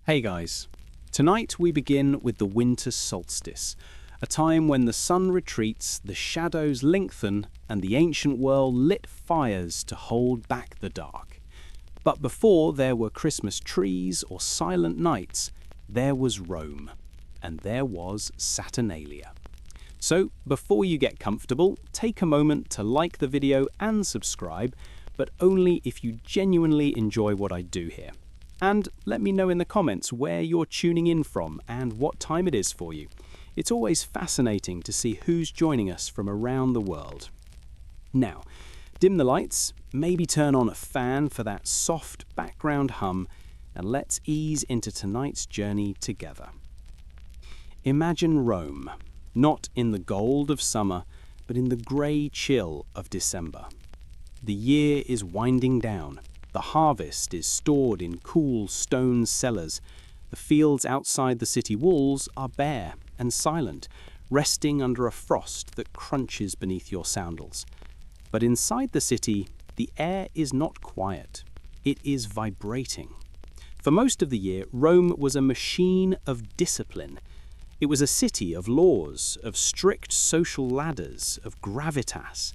Hey guys, tonight we begin with the winter solstice, a time when the sun retreats, the shadows lengthen, and the ancient world lit fires to hold back the dark. But before there were Christmas trees or silent nights, there was Rome, and there was Saturnalia. So before you get comfortable, take a moment to like the video and subscribe, but only if you genuinely enjoy what I do here. And let me know in the comments where you're tuning in from and what time it is for you. It's always fascinating to see who's joining us from around the world. Now, dim the lights, maybe turn on a fan for that soft background hum, and let's ease into tonight's journey together. Imagine Rome, not in the gold of summer, but in the grey chill of December. The year is winding down. The harvest is stored in cool stone cellars. The fields outside the city walls are bare and silent, resting under a frost that crunches beneath your sandals. But inside the city, the air is not quiet. It is vibrating. For most of the year, Rome was a machine of discipline. It was a city of laws, of strict social ladders, of gravitas.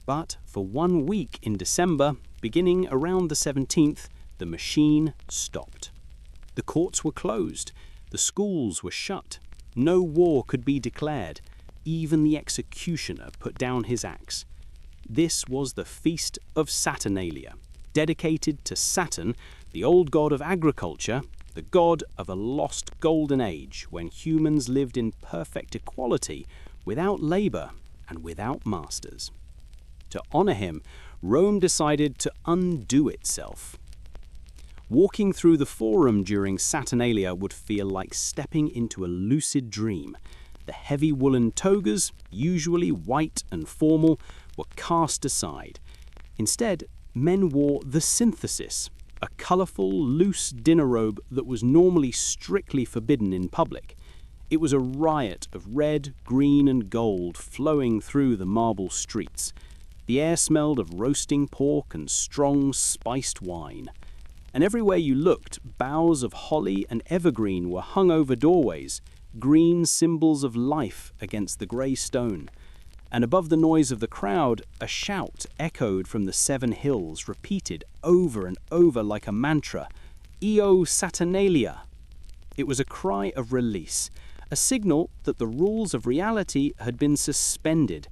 But for 1 week in December, beginning around the 17th, the machine stopped. The courts were closed, the schools were shut, no war could be declared, even the executioner put down his axe. This was the feast of Saturnalia, dedicated to Saturn, the old god of agriculture, the god of a lost golden age when humans lived in perfect equality, without labor and without masters. To honor him, Rome decided to undo itself. Walking through the Forum during Saturnalia would feel like stepping into a lucid dream. The heavy woolen togas, usually white and formal, were cast aside. Instead, men wore the synthesis, a colorful, loose dinner robe that was normally strictly forbidden in public. It was a riot of red, green, and gold flowing through the marble streets. The air smelled of roasting pork and strong, spiced wine. And everywhere you looked, boughs of holly and evergreen were hung over doorways, green symbols of life against the grey stone. And above the noise of the crowd, a shout echoed from the 7 hills, repeated over and over like a mantra, "Io Saturnalia." It was a cry of release, a signal that the rules of reality had been suspended.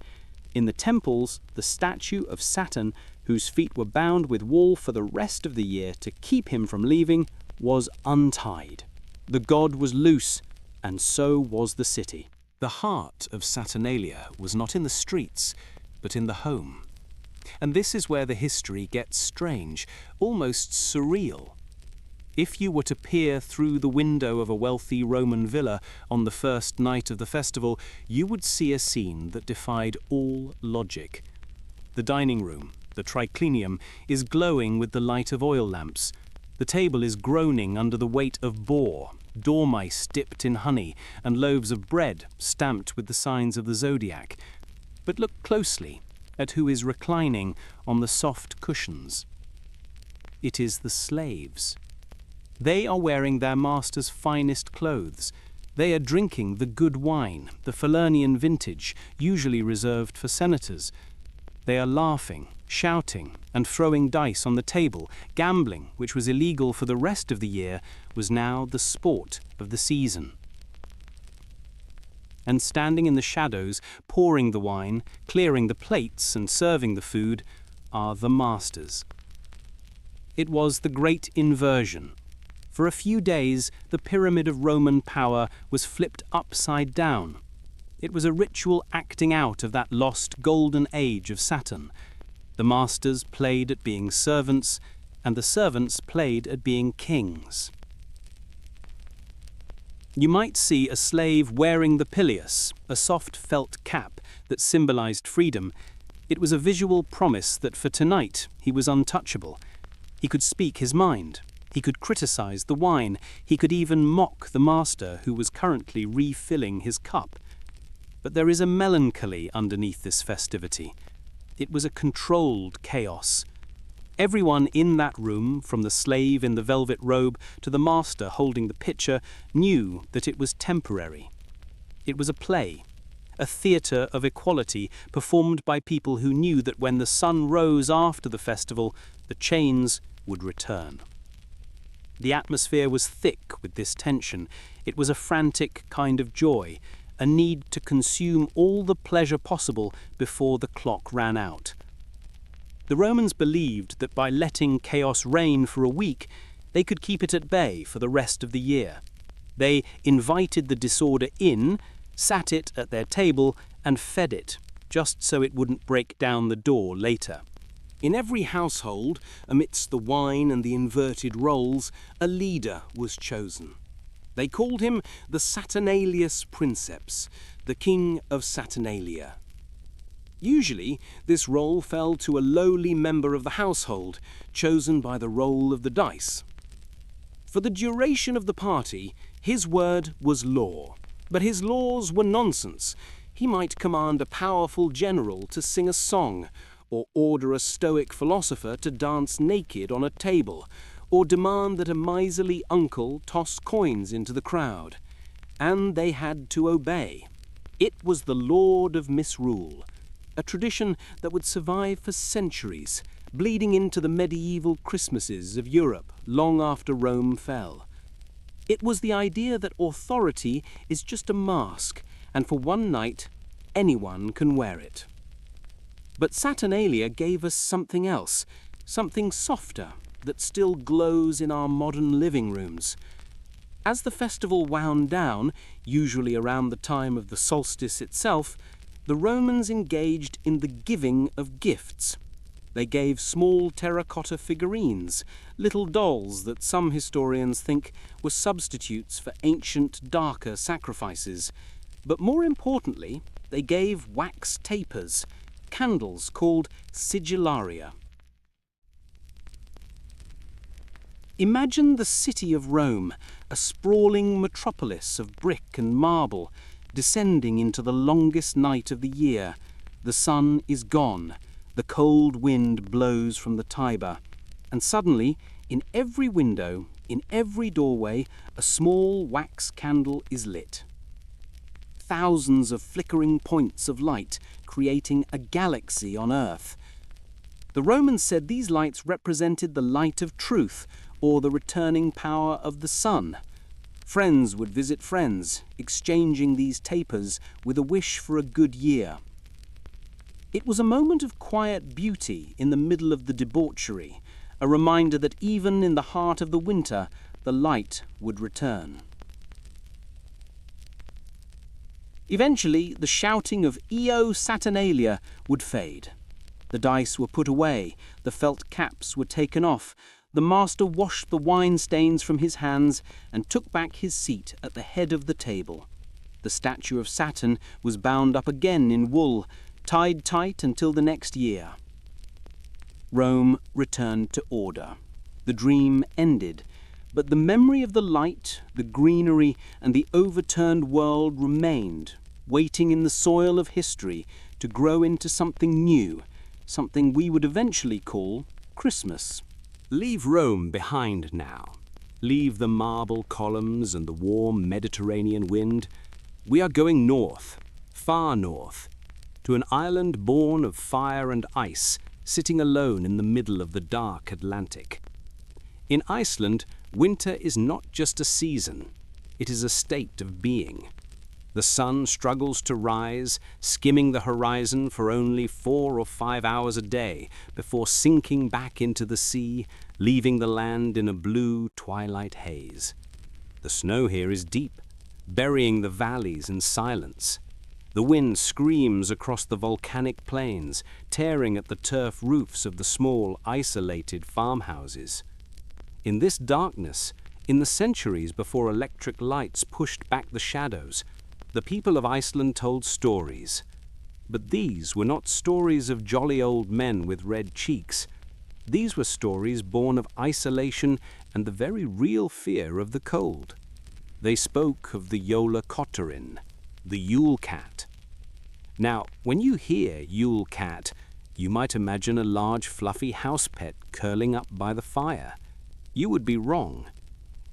In the temples, the statue of Saturn, whose feet were bound with wool for the rest of the year to keep him from leaving, was untied. The god was loose, and so was the city. The heart of Saturnalia was not in the streets, but in the home. And this is where the history gets strange, almost surreal. If you were to peer through the window of a wealthy Roman villa on the first night of the festival, you would see a scene that defied all logic. The dining room, the triclinium, is glowing with the light of oil lamps. The table is groaning under the weight of boar, dormice dipped in honey, and loaves of bread stamped with the signs of the zodiac. But look closely at who is reclining on the soft cushions. It is the slaves. They are wearing their master's finest clothes. They are drinking the good wine, the Falernian vintage, usually reserved for senators. They are laughing, shouting, and throwing dice on the table. Gambling, which was illegal for the rest of the year, was now the sport of the season. And standing in the shadows, pouring the wine, clearing the plates, and serving the food, are the masters. It was the great inversion. For a few days, the pyramid of Roman power was flipped upside down. It was a ritual acting out of that lost golden age of Saturn. The masters played at being servants, and the servants played at being kings. You might see a slave wearing the pileus, a soft felt cap that symbolized freedom. It was a visual promise that for tonight he was untouchable. He could speak his mind. He could criticize the wine. He could even mock the master who was currently refilling his cup. But there is a melancholy underneath this festivity. It was a controlled chaos. Everyone in that room, from the slave in the velvet robe to the master holding the pitcher, knew that it was temporary. It was a play, a theatre of equality performed by people who knew that when the sun rose after the festival, the chains would return. The atmosphere was thick with this tension. It was a frantic kind of joy, a need to consume all the pleasure possible before the clock ran out. The Romans believed that by letting chaos reign for a week, they could keep it at bay for the rest of the year. They invited the disorder in, sat it at their table, and fed it, just so it wouldn't break down the door later. In every household, amidst the wine and the inverted roles, a leader was chosen. They called him the Saturnalius Princeps, the king of Saturnalia. Usually, this role fell to a lowly member of the household, chosen by the roll of the dice. For the duration of the party, his word was law, but his laws were nonsense. He might command a powerful general to sing a song, or order a stoic philosopher to dance naked on a table, or demand that a miserly uncle toss coins into the crowd. And they had to obey. It was the Lord of Misrule, a tradition that would survive for centuries, bleeding into the medieval Christmases of Europe long after Rome fell. It was the idea that authority is just a mask, and for one night, anyone can wear it. But Saturnalia gave us something else, something softer that still glows in our modern living rooms. As the festival wound down, usually around the time of the solstice itself, the Romans engaged in the giving of gifts. They gave small terracotta figurines, little dolls that some historians think were substitutes for ancient, darker sacrifices. But more importantly, they gave wax tapers, candles called sigillaria. Imagine the city of Rome, a sprawling metropolis of brick and marble, descending into the longest night of the year. The sun is gone, the cold wind blows from the Tiber, and suddenly, in every window, in every doorway, a small wax candle is lit. Thousands of flickering points of light, creating a galaxy on Earth. The Romans said these lights represented the light of truth, or the returning power of the sun. Friends would visit friends, exchanging these tapers with a wish for a good year. It was a moment of quiet beauty in the middle of the debauchery, a reminder that even in the heart of the winter, the light would return. Eventually, the shouting of "Io Saturnalia" would fade. The dice were put away, the felt caps were taken off, the master washed the wine stains from his hands and took back his seat at the head of the table. The statue of Saturn was bound up again in wool, tied tight until the next year. Rome returned to order. The dream ended, but the memory of the light, the greenery, and the overturned world remained, waiting in the soil of history to grow into something new, something we would eventually call Christmas. Leave Rome behind now. Leave the marble columns and the warm Mediterranean wind. We are going north, far north, to an island born of fire and ice, sitting alone in the middle of the dark Atlantic. In Iceland, winter is not just a season, it is a state of being. The sun struggles to rise, skimming the horizon for only 4 or 5 hours a day before sinking back into the sea, leaving the land in a blue twilight haze. The snow here is deep, burying the valleys in silence. The wind screams across the volcanic plains, tearing at the turf roofs of the small, isolated farmhouses. In this darkness, in the centuries before electric lights pushed back the shadows, the people of Iceland told stories. But these were not stories of jolly old men with red cheeks. These were stories born of isolation and the very real fear of the cold. They spoke of the Yule Cat, the Yule Cat. Now, when you hear Yule Cat, You might imagine a large fluffy house pet curling up by the fire. You would be wrong.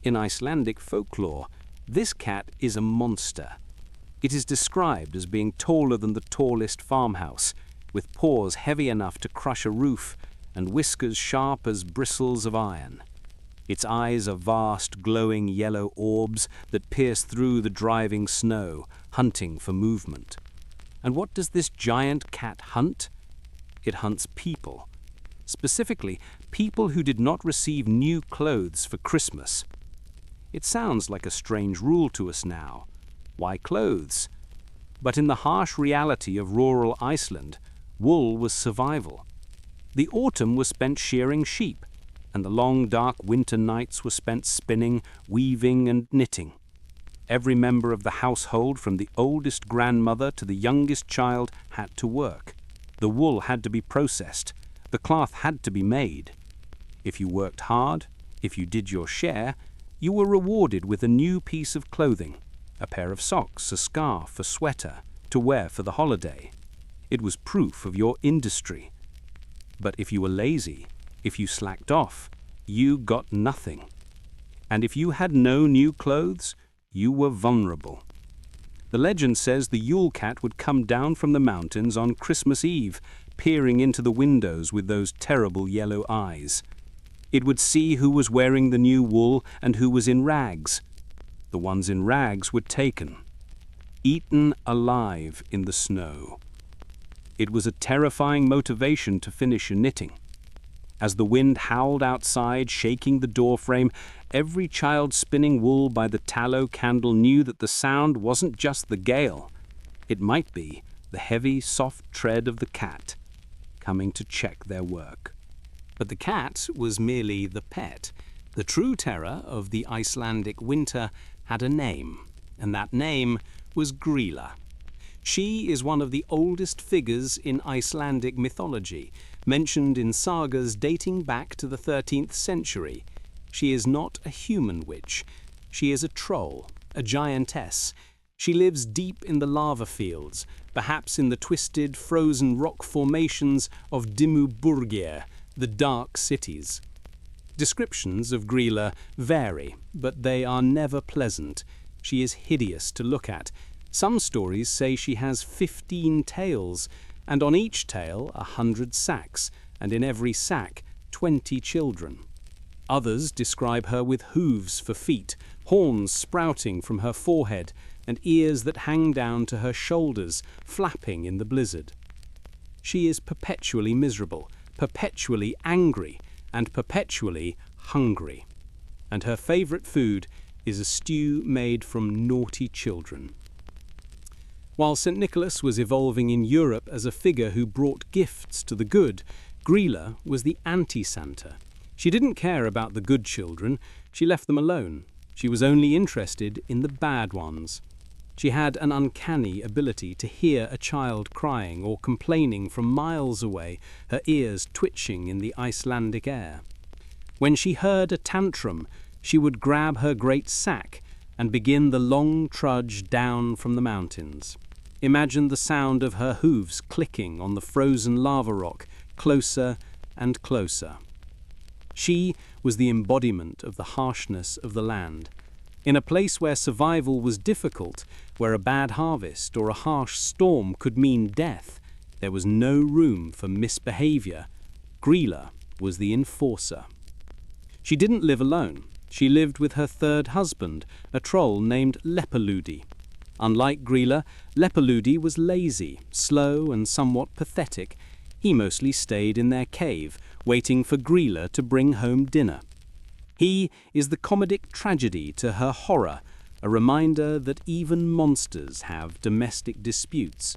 In Icelandic folklore, this cat is a monster. It is described as being taller than the tallest farmhouse, with paws heavy enough to crush a roof and whiskers sharp as bristles of iron. Its eyes are vast, glowing yellow orbs that pierce through the driving snow, hunting for movement. And what does this giant cat hunt? It hunts people. Specifically, people who did not receive new clothes for Christmas. It sounds like a strange rule to us now. Why clothes? But in the harsh reality of rural Iceland, wool was survival. The autumn was spent shearing sheep, and the long dark winter nights were spent spinning, weaving and knitting. Every member of the household, from the oldest grandmother to the youngest child, had to work. The wool had to be processed. The cloth had to be made. If you worked hard, if you did your share, you were rewarded with a new piece of clothing, a pair of socks, a scarf, a sweater, to wear for the holiday. It was proof of your industry. But if you were lazy, if you slacked off, you got nothing. And if you had no new clothes, you were vulnerable. The legend says the Yule Cat would come down from the mountains on Christmas Eve, peering into the windows with those terrible yellow eyes. It would see who was wearing the new wool and who was in rags. The ones in rags were taken, eaten alive in the snow. It was a terrifying motivation to finish your knitting. As the wind howled outside, shaking the doorframe, every child spinning wool by the tallow candle knew that the sound wasn't just the gale. It might be the heavy, soft tread of the cat, coming to check their work. But the cat was merely the pet. The true terror of the Icelandic winter had a name, and that name was Grýla. She is one of the oldest figures in Icelandic mythology, mentioned in sagas dating back to the 13th century. She is not a human witch. She is a troll, a giantess. She lives deep in the lava fields, perhaps in the twisted, frozen rock formations of Dimmuborgir, the dark cities. Descriptions of Grýla vary, but they are never pleasant. She is hideous to look at. Some stories say she has 15 tails, and on each tail 100 sacks, and in every sack 20 children. Others describe her with hooves for feet, horns sprouting from her forehead, and ears that hang down to her shoulders, flapping in the blizzard. She is perpetually miserable, perpetually angry, and perpetually hungry. And her favourite food is a stew made from naughty children. While St. Nicholas was evolving in Europe as a figure who brought gifts to the good, Grýla was the anti-Santa. She didn't care about the good children, she left them alone. She was only interested in the bad ones. She had an uncanny ability to hear a child crying or complaining from miles away, her ears twitching in the Icelandic air. When she heard a tantrum, she would grab her great sack and begin the long trudge down from the mountains. Imagine the sound of her hooves clicking on the frozen lava rock, closer and closer. She was the embodiment of the harshness of the land. In a place where survival was difficult, where a bad harvest or a harsh storm could mean death, there was no room for misbehavior. Grýla was the enforcer. She didn't live alone. She lived with her third husband, a troll named Leppalúði. Unlike Grýla, Leppalúði was lazy, slow and somewhat pathetic. He mostly stayed in their cave, waiting for Grýla to bring home dinner. He is the comedic tragedy to her horror, a reminder that even monsters have domestic disputes.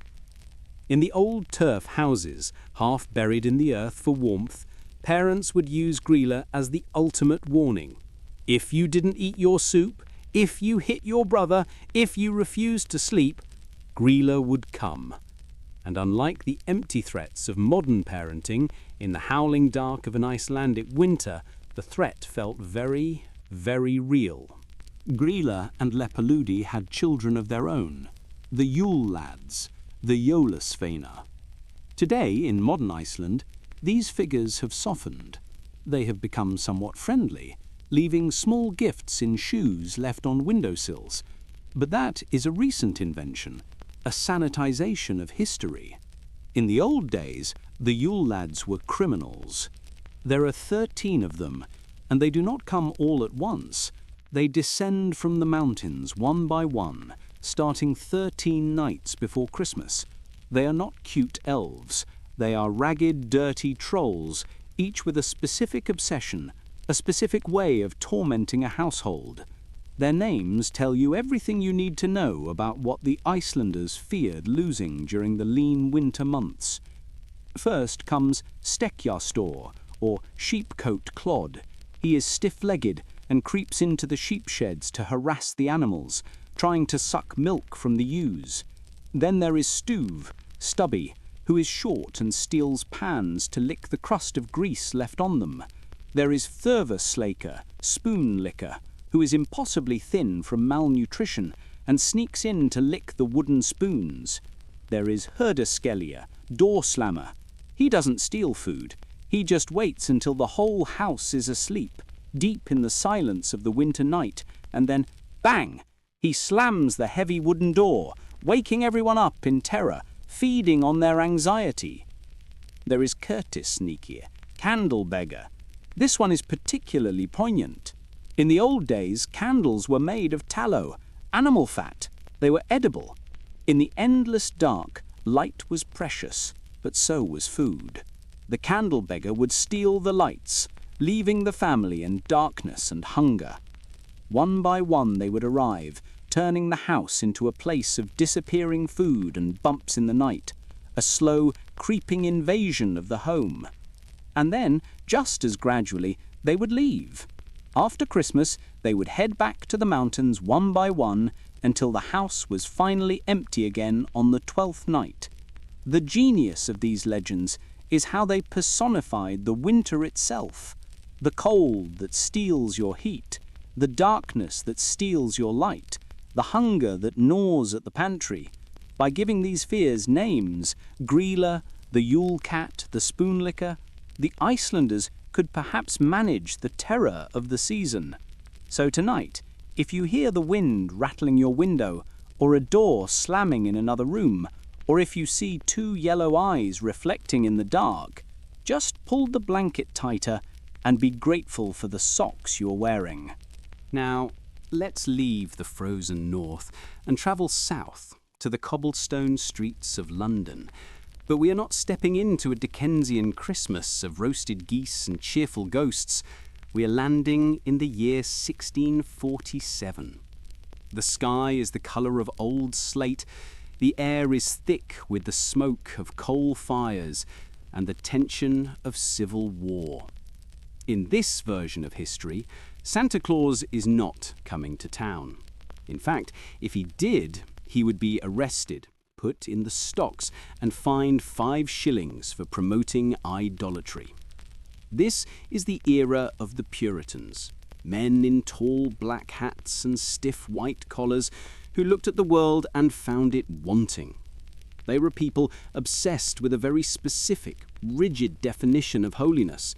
In the old turf houses, half buried in the earth for warmth, parents would use Grýla as the ultimate warning. If you didn't eat your soup, if you hit your brother, if you refused to sleep, Grýla would come. And unlike the empty threats of modern parenting, in the howling dark of an Icelandic winter, the threat felt very, very real. Grýla and Leppalúði had children of their own, the Yule lads, the Jólasveina. Today, in modern Iceland, these figures have softened. They have become somewhat friendly, leaving small gifts in shoes left on windowsills. But that is a recent invention, a sanitization of history. In the old days, the Yule lads were criminals. There are 13 of them, and they do not come all at once. They descend from the mountains one by one, starting 13 nights before Christmas. They are not cute elves. They are ragged, dirty trolls, each with a specific obsession, a specific way of tormenting a household. Their names tell you everything you need to know about what the Icelanders feared losing during the lean winter months. First comes Stekkjastor, or sheepcoat clod. He is stiff-legged and creeps into the sheep sheds to harass the animals, trying to suck milk from the ewes. Then there is Stuv, stubby, who is short and steals pans to lick the crust of grease left on them. There is Thurvaslaker, spoon licker, who is impossibly thin from malnutrition and sneaks in to lick the wooden spoons. There is Herdaskellia, door slammer. He doesn't steal food. He just waits until the whole house is asleep, deep in the silence of the winter night, and then, bang! He slams the heavy wooden door, waking everyone up in terror, feeding on their anxiety. There is Curtis-sneakier, candle beggar. This one is particularly poignant. In the old days, candles were made of tallow, animal fat. They were edible. In the endless dark, light was precious, but so was food. The candle beggar would steal the lights, leaving the family in darkness and hunger. One by one they would arrive, turning the house into a place of disappearing food and bumps in the night, a slow, creeping invasion of the home. And then, just as gradually, they would leave. After Christmas, they would head back to the mountains one by one until the house was finally empty again on the 12th night. The genius of these legends is how they personified the winter itself, the cold that steals your heat, the darkness that steals your light, the hunger that gnaws at the pantry. By giving these fears names, Grýla, the Yule Cat, the spoonlicker, the Icelanders could perhaps manage the terror of the season. So tonight, if you hear the wind rattling your window, or a door slamming in another room, or if you see two yellow eyes reflecting in the dark, just pull the blanket tighter and be grateful for the socks you're wearing. Now, let's leave the frozen north and travel south to the cobblestone streets of London. But we are not stepping into a Dickensian Christmas of roasted geese and cheerful ghosts. We are landing in the year 1647. The sky is the colour of old slate. The air is thick with the smoke of coal fires and the tension of civil war. In this version of history, Santa Claus is not coming to town. In fact, if he did, he would be arrested, put in the stocks, and fined 5 shillings for promoting idolatry. This is the era of the Puritans, men in tall black hats and stiff white collars who looked at the world and found it wanting. They were people obsessed with a very specific, rigid definition of holiness.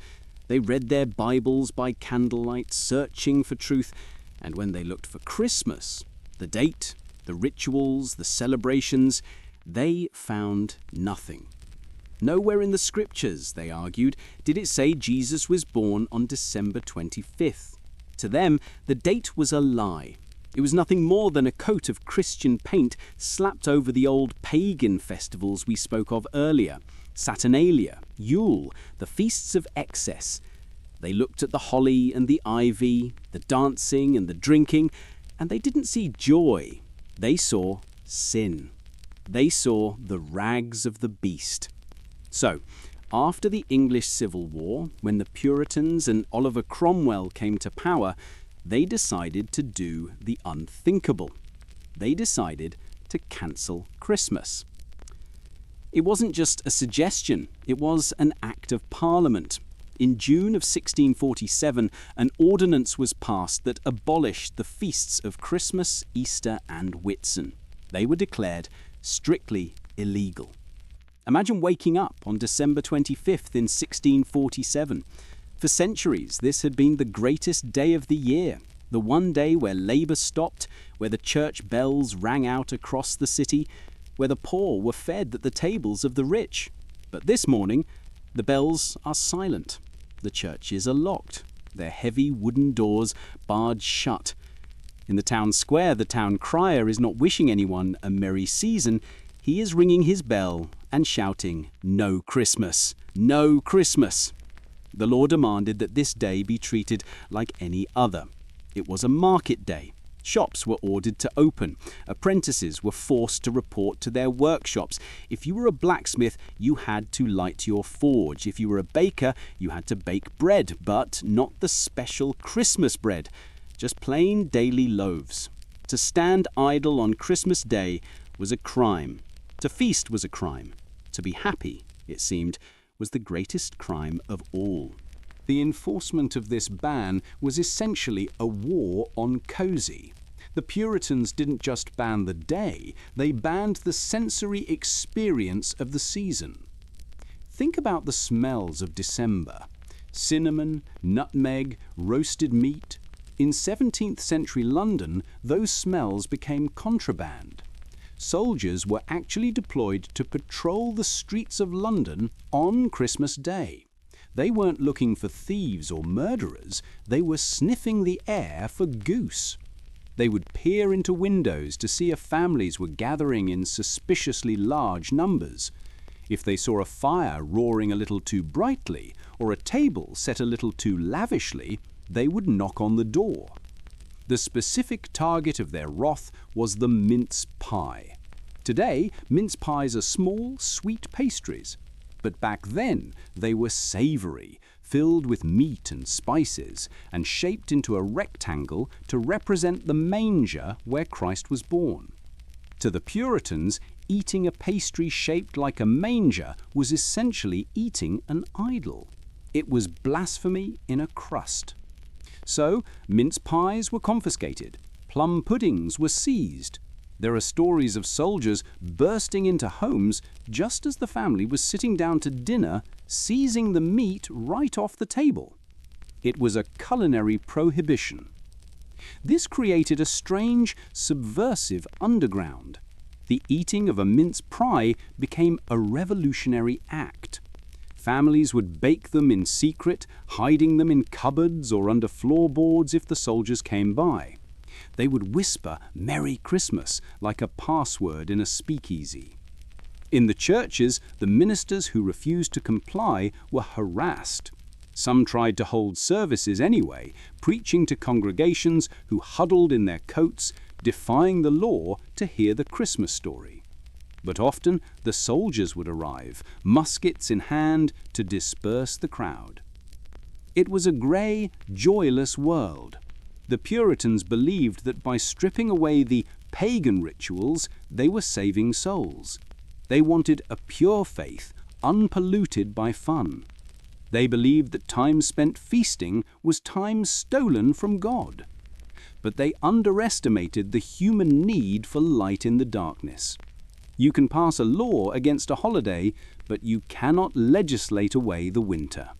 They read their Bibles by candlelight, searching for truth, and when they looked for Christmas, the date, the rituals, the celebrations, they found nothing. Nowhere in the scriptures, they argued, did it say Jesus was born on December 25th. To them, the date was a lie. It was nothing more than a coat of Christian paint slapped over the old pagan festivals we spoke of earlier. Saturnalia, Yule, the feasts of excess. They looked at the holly and the ivy, the dancing and the drinking, and they didn't see joy. They saw sin. They saw the rags of the beast. So, after the English Civil War, when the Puritans and Oliver Cromwell came to power, they decided to do the unthinkable. They decided to cancel Christmas. It wasn't just a suggestion, it was an act of Parliament. In June of 1647, an ordinance was passed that abolished the feasts of Christmas, Easter and Whitsun. They were declared strictly illegal. Imagine waking up on December 25th in 1647. For centuries, this had been the greatest day of the year, the one day where labour stopped, where the church bells rang out across the city, where the poor were fed at the tables of the rich. But this morning, the bells are silent. The churches are locked, their heavy wooden doors barred shut. In the town square, the town crier is not wishing anyone a merry season. He is ringing his bell and shouting, "No Christmas! No Christmas!" The law demanded that this day be treated like any other. It was a market day. Shops were ordered to open. Apprentices were forced to report to their workshops. If you were a blacksmith, you had to light your forge. If you were a baker, you had to bake bread, but not the special Christmas bread, just plain daily loaves. To stand idle on Christmas Day was a crime. To feast was a crime. To be happy, it seemed, was the greatest crime of all. The enforcement of this ban was essentially a war on cosy. The Puritans didn't just ban the day, they banned the sensory experience of the season. Think about the smells of December. Cinnamon, nutmeg, roasted meat. In 17th century London, those smells became contraband. Soldiers were actually deployed to patrol the streets of London on Christmas Day. They weren't looking for thieves or murderers, they were sniffing the air for goose. They would peer into windows to see if families were gathering in suspiciously large numbers. If they saw a fire roaring a little too brightly or a table set a little too lavishly, they would knock on the door. The specific target of their wrath was the mince pie. Today, mince pies are small, sweet pastries. But back then, they were savoury, filled with meat and spices, and shaped into a rectangle to represent the manger where Christ was born. To the Puritans, eating a pastry shaped like a manger was essentially eating an idol. It was blasphemy in a crust. So, mince pies were confiscated, plum puddings were seized. There are stories of soldiers bursting into homes just as the family was sitting down to dinner, seizing the meat right off the table. It was a culinary prohibition. This created a strange, subversive underground. The eating of a mince pie became a revolutionary act. Families would bake them in secret, hiding them in cupboards or under floorboards if the soldiers came by. They would whisper "Merry Christmas" like a password in a speakeasy. In the churches, the ministers who refused to comply were harassed. Some tried to hold services anyway, preaching to congregations who huddled in their coats, defying the law to hear the Christmas story. But often the soldiers would arrive, muskets in hand, to disperse the crowd. It was a grey, joyless world. The Puritans believed that by stripping away the pagan rituals, they were saving souls. They wanted a pure faith, unpolluted by fun. They believed that time spent feasting was time stolen from God. But they underestimated the human need for light in the darkness. You can pass a law against a holiday, but you cannot legislate away the winter.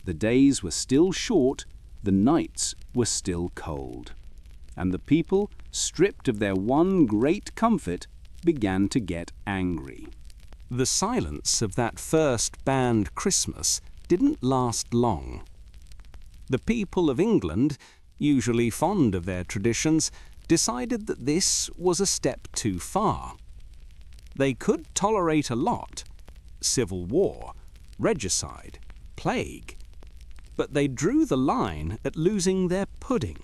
The days were still short, the nights were still cold. And the people, stripped of their one great comfort, began to get angry. The silence of that first banned Christmas didn't last long. The people of England, usually fond of their traditions, decided that this was a step too far. They could tolerate a lot: civil war, regicide, plague. But they drew the line at losing their pudding.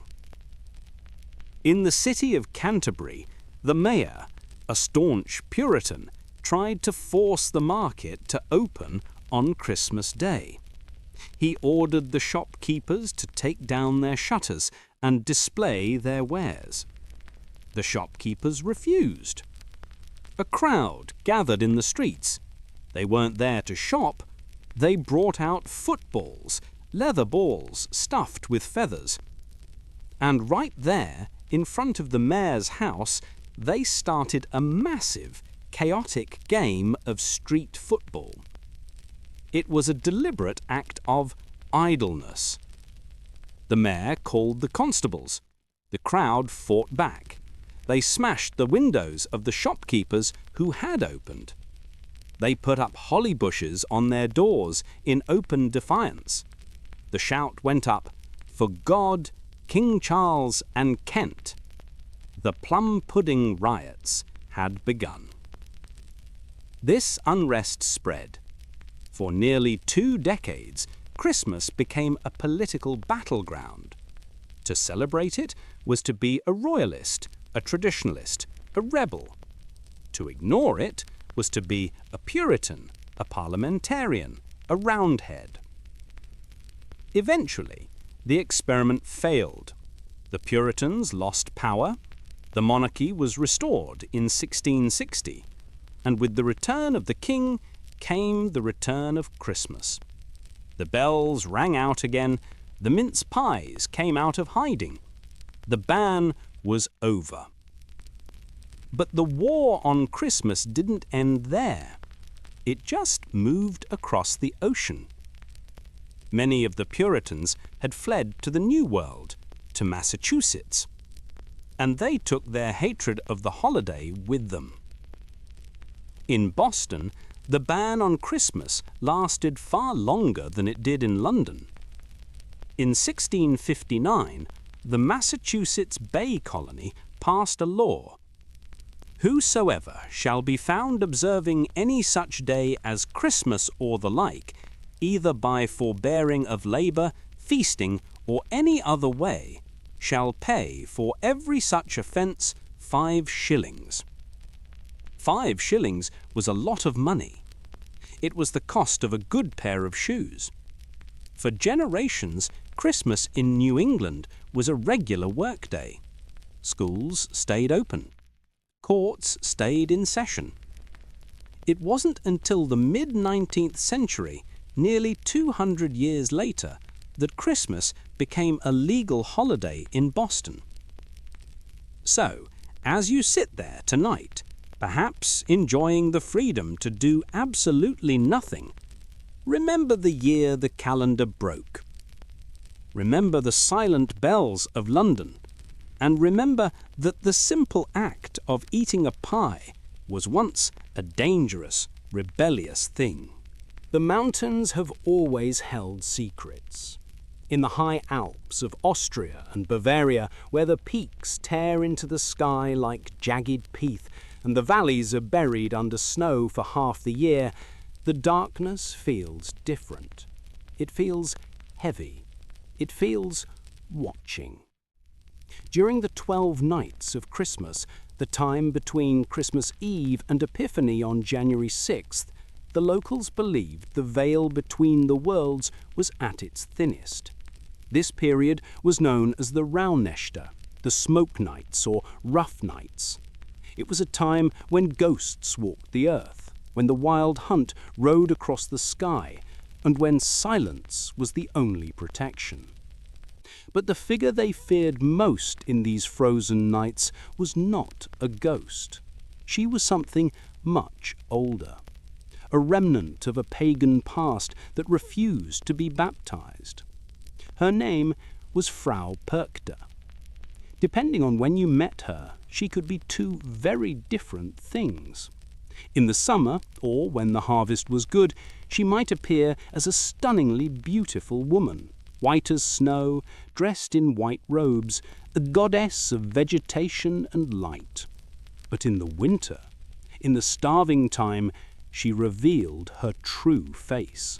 In the city of Canterbury, the mayor, a staunch Puritan, tried to force the market to open on Christmas Day. He ordered the shopkeepers to take down their shutters and display their wares. The shopkeepers refused. A crowd gathered in the streets. They weren't there to shop. They brought out footballs, leather balls stuffed with feathers. And right there, in front of the mayor's house, they started a massive, chaotic game of street football. It was a deliberate act of idleness. The mayor called the constables. The crowd fought back. They smashed the windows of the shopkeepers who had opened. They put up holly bushes on their doors in open defiance. The shout went up, "For God, King Charles and Kent." The plum pudding riots had begun. This unrest spread. For nearly 2 decades, Christmas became a political battleground. To celebrate it was to be a royalist, a traditionalist, a rebel. To ignore it was to be a Puritan, a parliamentarian, a Roundhead. Eventually, the experiment failed. The Puritans lost power, the monarchy was restored in 1660, and with the return of the king came the return of Christmas. The bells rang out again, the mince pies came out of hiding. The ban was over. But the war on Christmas didn't end there. It just moved across the ocean. Many of the Puritans had fled to the New World, to Massachusetts, and they took their hatred of the holiday with them. In Boston, the ban on Christmas lasted far longer than it did in London. In 1659, the Massachusetts Bay Colony passed a law: "Whosoever shall be found observing any such day as Christmas or the like, either by forbearing of labour, feasting, or any other way, shall pay for every such offence 5 shillings. 5 shillings was a lot of money. It was the cost of a good pair of shoes. For generations, Christmas in New England was a regular workday. Schools stayed open. Courts stayed in session. It wasn't until the mid-19th century, nearly 200 years later, that Christmas became a legal holiday in Boston. So, as you sit there tonight, perhaps enjoying the freedom to do absolutely nothing, remember the year the calendar broke. Remember the silent bells of London, and remember that the simple act of eating a pie was once a dangerous, rebellious thing. The mountains have always held secrets. In the high Alps of Austria and Bavaria, where the peaks tear into the sky like jagged teeth and the valleys are buried under snow for half the year, the darkness feels different. It feels heavy. It feels watching. During the 12 nights of Christmas, the time between Christmas Eve and Epiphany on January 6th, the locals believed the veil between the worlds was at its thinnest. This period was known as the Rauhnächte, the smoke nights or rough nights. It was a time when ghosts walked the earth, when the wild hunt rode across the sky, and when silence was the only protection. But the figure they feared most in these frozen nights was not a ghost. She was something much older, a remnant of a pagan past that refused to be baptized. Her name was Frau Perkte. Depending on when you met her, she could be 2 very different things. In the summer, or when the harvest was good, she might appear as a stunningly beautiful woman, white as snow, dressed in white robes, a goddess of vegetation and light. But in the winter, in the starving time, she revealed her true face.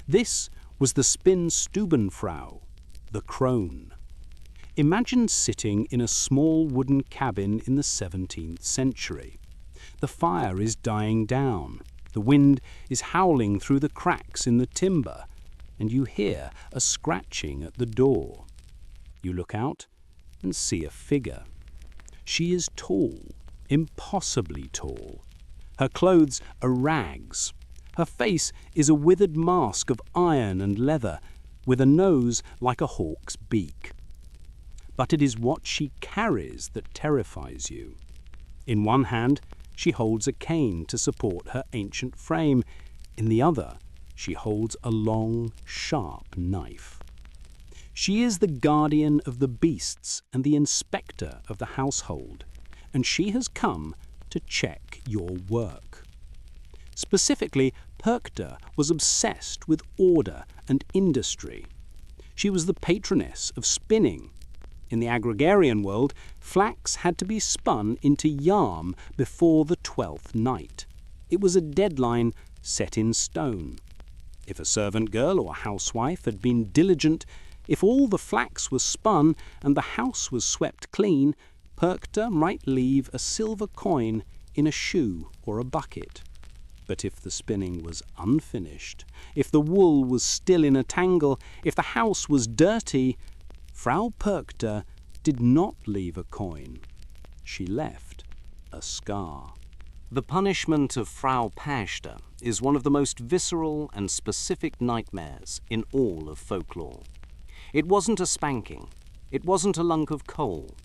This was the Spinnstubenfrau, the crone. Imagine sitting in a small wooden cabin in the 17th century. The fire is dying down. The wind is howling through the cracks in the timber, and you hear a scratching at the door. You look out and see a figure. She is tall, impossibly tall. Her clothes are rags. Her face is a withered mask of iron and leather, with a nose like a hawk's beak. But it is what she carries that terrifies you. In one hand, she holds a cane to support her ancient frame. In the other, she holds a long, sharp knife. She is the guardian of the beasts and the inspector of the household, and she has come to check your work. Specifically, Perchta was obsessed with order and industry. She was the patroness of spinning. In the agrarian world, flax had to be spun into yarn before the 12th night. It was a deadline set in stone. If a servant girl or housewife had been diligent, if all the flax was spun and the house was swept clean, Perchta might leave a silver coin in a shoe or a bucket. But if the spinning was unfinished, if the wool was still in a tangle, if the house was dirty, Frau Perchta did not leave a coin. She left a scar. The punishment of Frau Perchta is one of the most visceral and specific nightmares in all of folklore. It wasn't a spanking. It wasn't a lunk of coal.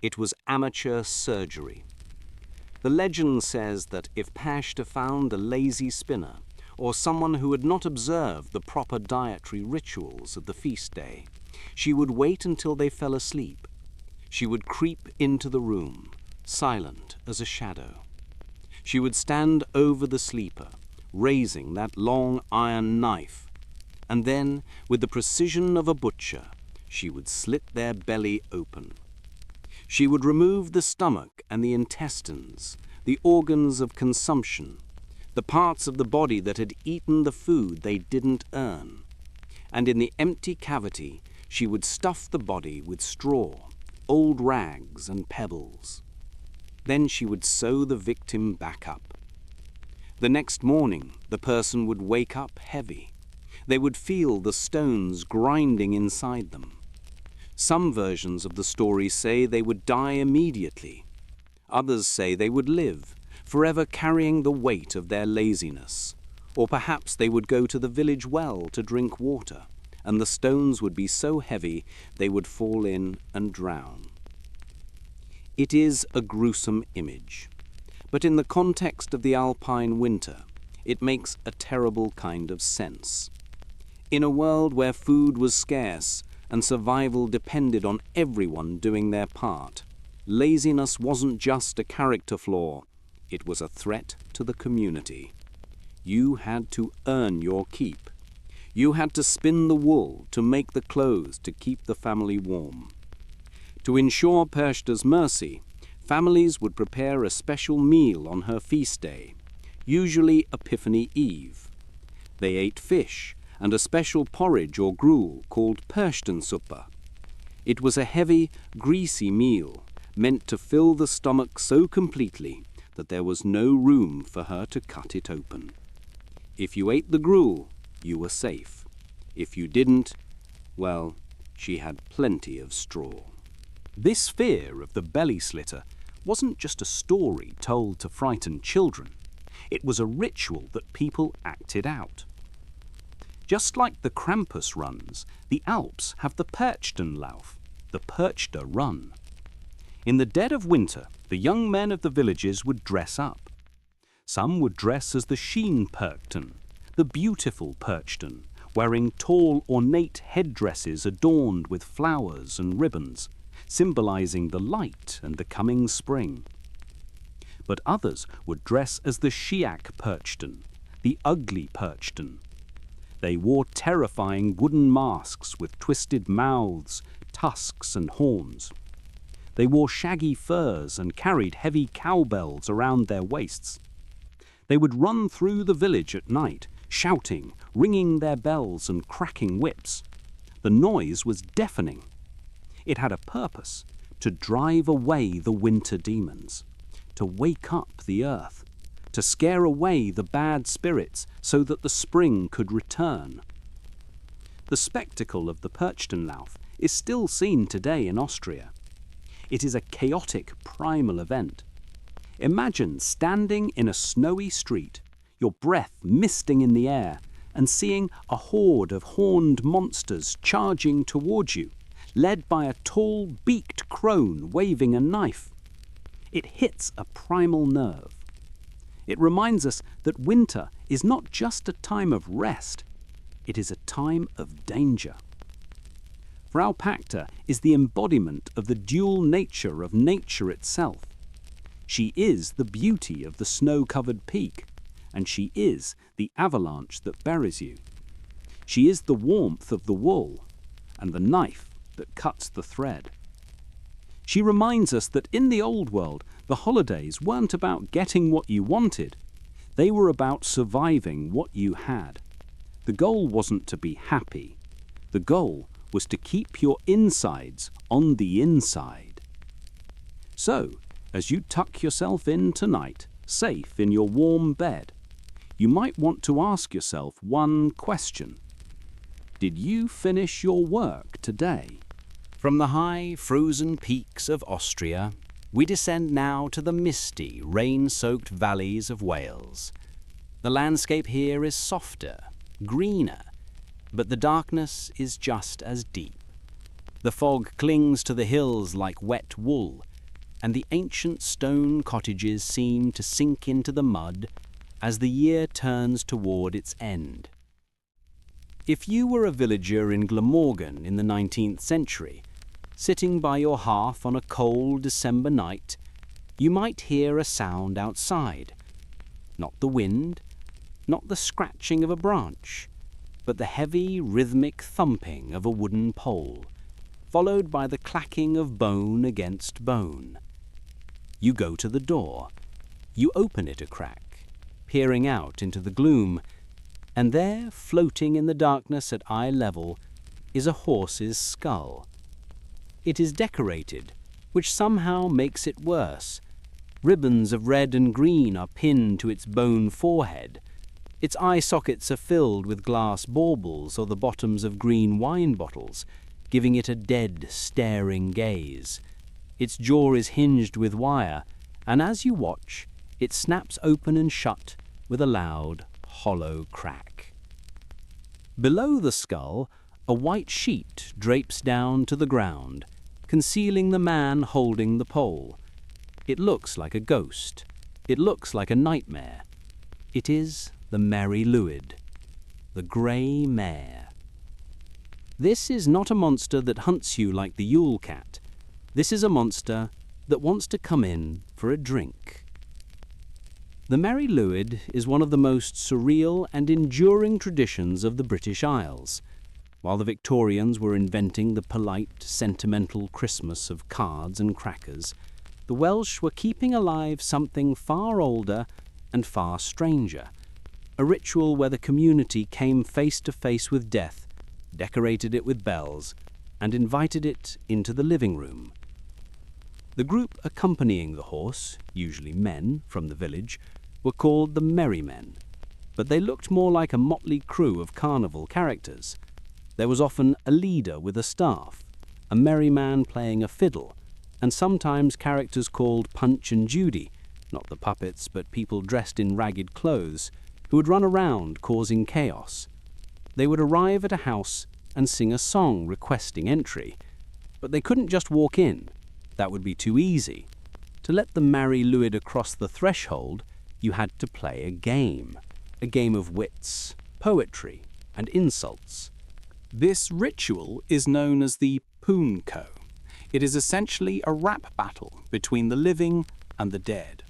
It was amateur surgery. The legend says that if Perchta found a lazy spinner, or someone who had not observed the proper dietary rituals of the feast day, she would wait until they fell asleep. She would creep into the room, silent as a shadow. She would stand over the sleeper, raising that long iron knife, and then, with the precision of a butcher, she would slit their belly open. She would remove the stomach and the intestines, the organs of consumption, the parts of the body that had eaten the food they didn't earn. And in the empty cavity, she would stuff the body with straw, old rags and pebbles. Then she would sew the victim back up. The next morning, the person would wake up heavy. They would feel the stones grinding inside them. Some versions of the story say they would die immediately. Others say they would live, forever carrying the weight of their laziness. Or perhaps they would go to the village well to drink water, and the stones would be so heavy they would fall in and drown. It is a gruesome image, but in the context of the alpine winter, it makes a terrible kind of sense. In a world where food was scarce and survival depended on everyone doing their part, laziness wasn't just a character flaw, it was a threat to the community. You had to earn your keep. You had to spin the wool to make the clothes to keep the family warm. To ensure Perchta's mercy, families would prepare a special meal on her feast day, usually Epiphany Eve. They ate fish and a special porridge or gruel called Perchtensuppe. It was a heavy, greasy meal meant to fill the stomach so completely that there was no room for her to cut it open. If you ate the gruel, you were safe. If you didn't, well, she had plenty of straw. This fear of the belly-slitter wasn't just a story told to frighten children. It was a ritual that people acted out. Just like the Krampus runs, the Alps have the Perchtenlauf, the Perchta run. In the dead of winter, the young men of the villages would dress up. Some would dress as the Schien-Perchten, the beautiful Perchten, wearing tall, ornate headdresses adorned with flowers and ribbons, symbolizing the light and the coming spring. But others would dress as the Schiach-Perchten, the ugly Perchten. They wore terrifying wooden masks with twisted mouths, tusks and horns. They wore shaggy furs and carried heavy cowbells around their waists. They would run through the village at night, shouting, ringing their bells and cracking whips. The noise was deafening. It had a purpose: to drive away the winter demons, to wake up the earth, to scare away the bad spirits so that the spring could return. The spectacle of the Perchtenlauf is still seen today in Austria. It is a chaotic, primal event. Imagine standing in a snowy street, your breath misting in the air, and seeing a horde of horned monsters charging towards you, led by a tall, beaked crone waving a knife. It hits a primal nerve. It reminds us that winter is not just a time of rest, it is a time of danger. Frau Pacta is the embodiment of the dual nature of nature itself. She is the beauty of the snow-covered peak, and she is the avalanche that buries you. She is the warmth of the wool, and the knife that cuts the thread. She reminds us that in the old world, the holidays weren't about getting what you wanted. They were about surviving what you had. The goal wasn't to be happy. The goal was to keep your insides on the inside. So, as you tuck yourself in tonight, safe in your warm bed, you might want to ask yourself one question. Did you finish your work today? From the high, frozen peaks of Austria, we descend now to the misty, rain-soaked valleys of Wales. The landscape here is softer, greener, but the darkness is just as deep. The fog clings to the hills like wet wool, and the ancient stone cottages seem to sink into the mud as the year turns toward its end. If you were a villager in Glamorgan in the 19th century, sitting by your hearth on a cold December night, you might hear a sound outside. Not the wind, not the scratching of a branch, but the heavy, rhythmic thumping of a wooden pole, followed by the clacking of bone against bone. You go to the door. You open it a crack, peering out into the gloom, and there, floating in the darkness at eye level, is a horse's skull. It is decorated, which somehow makes it worse. Ribbons of red and green are pinned to its bone forehead. Its eye sockets are filled with glass baubles or the bottoms of green wine bottles, giving it a dead, staring gaze. Its jaw is hinged with wire, and as you watch, it snaps open and shut with a loud, hollow crack. Below the skull, a white sheet drapes down to the ground, concealing the man holding the pole. It looks like a ghost. It looks like a nightmare. It is the Merry Luid, the grey mare. This is not a monster that hunts you like the Yule Cat. This is a monster that wants to come in for a drink. The Merry Luid is one of the most surreal and enduring traditions of the British Isles. While the Victorians were inventing the polite, sentimental Christmas of cards and crackers, the Welsh were keeping alive something far older and far stranger. A ritual where the community came face to face with death, decorated it with bells, and invited it into the living room. The group accompanying the horse, usually men from the village, were called the Merry Men, but they looked more like a motley crew of carnival characters. There was often a leader with a staff, a merry man playing a fiddle, and sometimes characters called Punch and Judy, not the puppets but people dressed in ragged clothes, who would run around causing chaos. They would arrive at a house and sing a song requesting entry, but they couldn't just walk in. That would be too easy. To let the Merry Luid across the threshold, you had to play a game of wits, poetry, and insults. This ritual is known as the Poonco. It is essentially a rap battle between the living and the dead.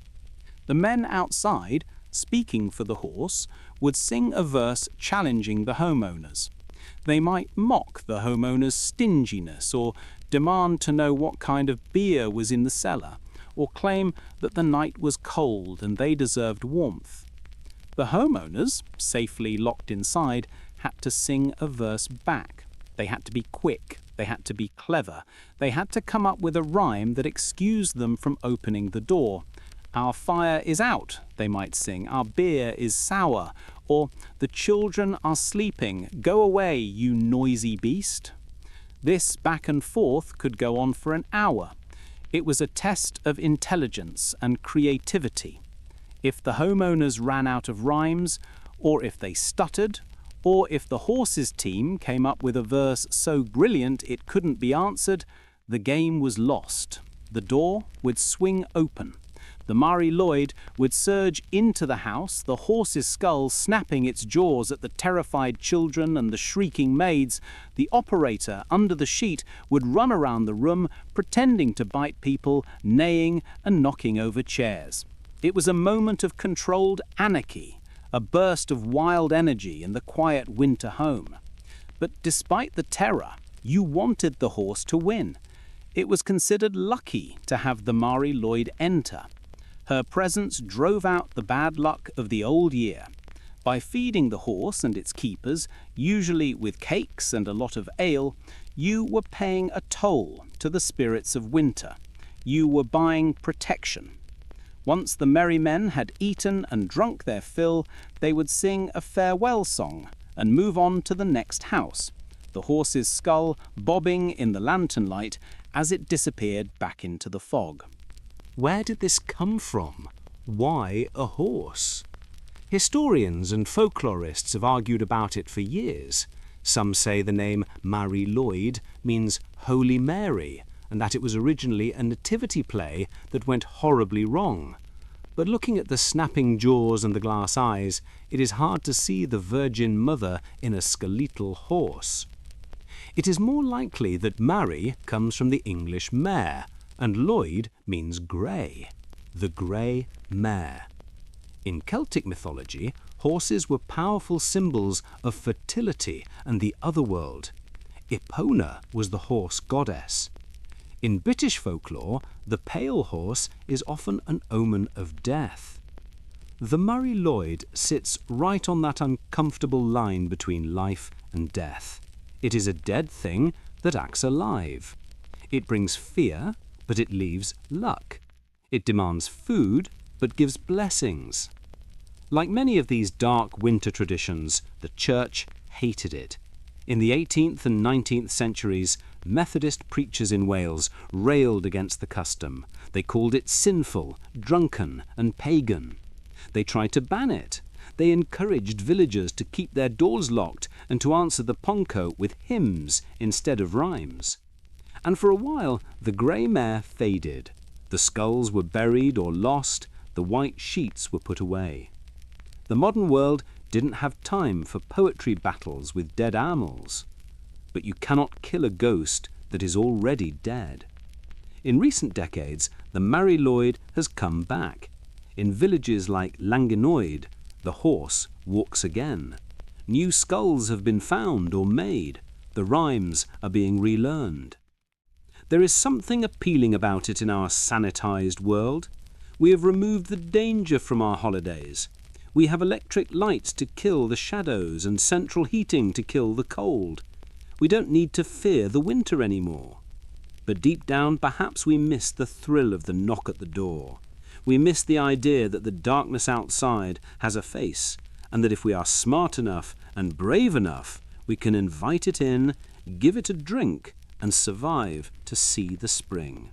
The men outside, speaking for the horse, would sing a verse challenging the homeowners. They might mock the homeowners' stinginess or demand to know what kind of beer was in the cellar, or claim that the night was cold and they deserved warmth. The homeowners, safely locked inside, had to sing a verse back. They had to be quick, they had to be clever, they had to come up with a rhyme that excused them from opening the door. Our fire is out, they might sing, our beer is sour, or the children are sleeping, go away, you noisy beast. This back and forth could go on for an hour. It was a test of intelligence and creativity. If the homeowners ran out of rhymes, or if they stuttered, or if the horses' team came up with a verse so brilliant it couldn't be answered, the game was lost. The door would swing open, The Mari Lwyd would surge into the house, the horse's skull snapping its jaws at the terrified children and the shrieking maids. The operator, under the sheet, would run around the room, pretending to bite people, neighing and knocking over chairs. It was a moment of controlled anarchy, a burst of wild energy in the quiet winter home. But despite the terror, you wanted the horse to win. It was considered lucky to have the Mari Lwyd enter. Her presence drove out the bad luck of the old year. By feeding the horse and its keepers, usually with cakes and a lot of ale, you were paying a toll to the spirits of winter. You were buying protection. Once the merry men had eaten and drunk their fill, they would sing a farewell song and move on to the next house, the horse's skull bobbing in the lantern light as it disappeared back into the fog. Where did this come from? Why a horse? Historians and folklorists have argued about it for years. Some say the name Mari Lwyd means Holy Mary, and that it was originally a nativity play that went horribly wrong. But looking at the snapping jaws and the glass eyes, it is hard to see the Virgin Mother in a skeletal horse. It is more likely that Mari comes from the English mare, and Lwyd means grey, the grey mare. In Celtic mythology, horses were powerful symbols of fertility and the otherworld. Epona was the horse goddess. In British folklore, the pale horse is often an omen of death. The Mari Lwyd sits right on that uncomfortable line between life and death. It is a dead thing that acts alive. It brings fear, but it leaves luck. It demands food, but gives blessings. Like many of these dark winter traditions, the Church hated it. In the 18th and 19th centuries, Methodist preachers in Wales railed against the custom. They called it sinful, drunken, and pagan. They tried to ban it. They encouraged villagers to keep their doors locked and to answer the ponco with hymns instead of rhymes. And for a while, the grey mare faded. The skulls were buried or lost, the white sheets were put away. The modern world didn't have time for poetry battles with dead animals. But you cannot kill a ghost that is already dead. In recent decades, the Mari Lwyd has come back. In villages like Llangenoid, the horse walks again. New skulls have been found or made. The rhymes are being relearned. There is something appealing about it in our sanitized world. We have removed the danger from our holidays. We have electric lights to kill the shadows and central heating to kill the cold. We don't need to fear the winter anymore. But deep down, perhaps we miss the thrill of the knock at the door. We miss the idea that the darkness outside has a face, and that if we are smart enough and brave enough, we can invite it in, give it a drink, and survive to see the spring.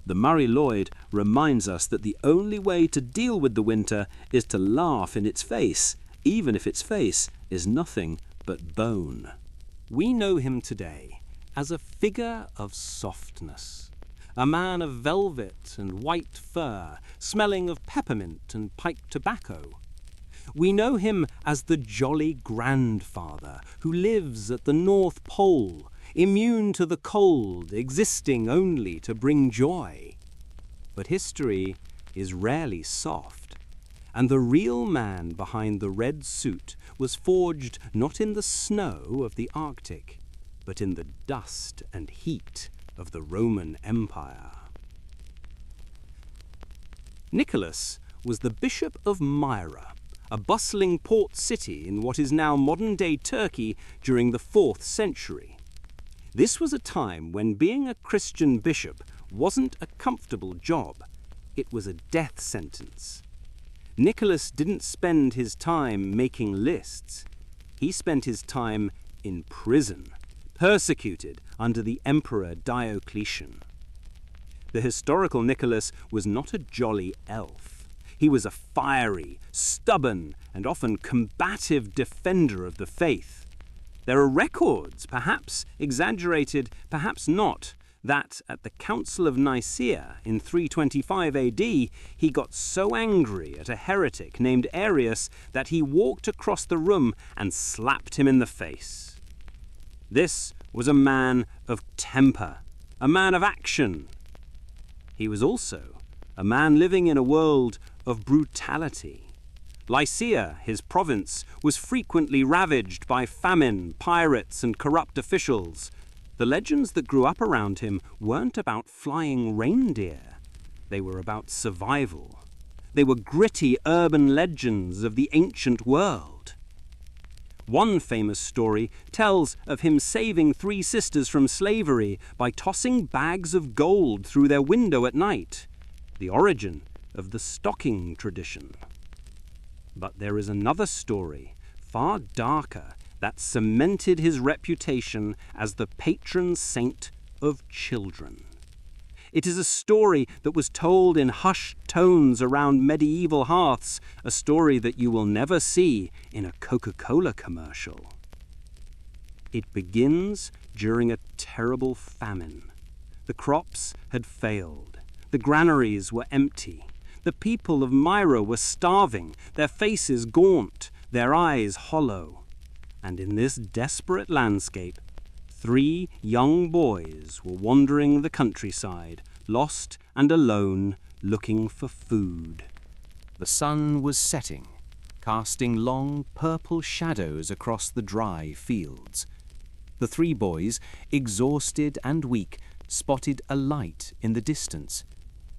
The Mari Lwyd reminds us that the only way to deal with the winter is to laugh in its face, even if its face is nothing but bone. We know him today as a figure of softness, a man of velvet and white fur, smelling of peppermint and pipe tobacco. We know him as the jolly grandfather who lives at the North Pole, immune to the cold, existing only to bring joy. But history is rarely soft, and the real man behind the red suit was forged not in the snow of the Arctic, but in the dust and heat of the Roman Empire. Nicholas was the Bishop of Myra, a bustling port city in what is now modern-day Turkey during the 4th century. This was a time when being a Christian bishop wasn't a comfortable job. It was a death sentence. Nicholas didn't spend his time making lists. He spent his time in prison, persecuted under the Emperor Diocletian. The historical Nicholas was not a jolly elf. He was a fiery, stubborn, and often combative defender of the faith. There are records, perhaps exaggerated, perhaps not, that at the Council of Nicaea in 325 AD he got so angry at a heretic named Arius that he walked across the room and slapped him in the face. This was a man of temper, a man of action. He was also a man living in a world of brutality. Lycia, his province, was frequently ravaged by famine, pirates, and corrupt officials. The legends that grew up around him weren't about flying reindeer. They were about survival. They were gritty urban legends of the ancient world. One famous story tells of him saving 3 sisters from slavery by tossing bags of gold through their window at night, the origin of the stocking tradition. But there is another story, far darker, that cemented his reputation as the patron saint of children. It is a story that was told in hushed tones around medieval hearths, a story that you will never see in a Coca-Cola commercial. It begins during a terrible famine. The crops had failed. The granaries were empty. The people of Myra were starving, their faces gaunt, their eyes hollow. And in this desperate landscape, 3 young boys were wandering the countryside, lost and alone, looking for food. The sun was setting, casting long purple shadows across the dry fields. The 3 boys, exhausted and weak, spotted a light in the distance.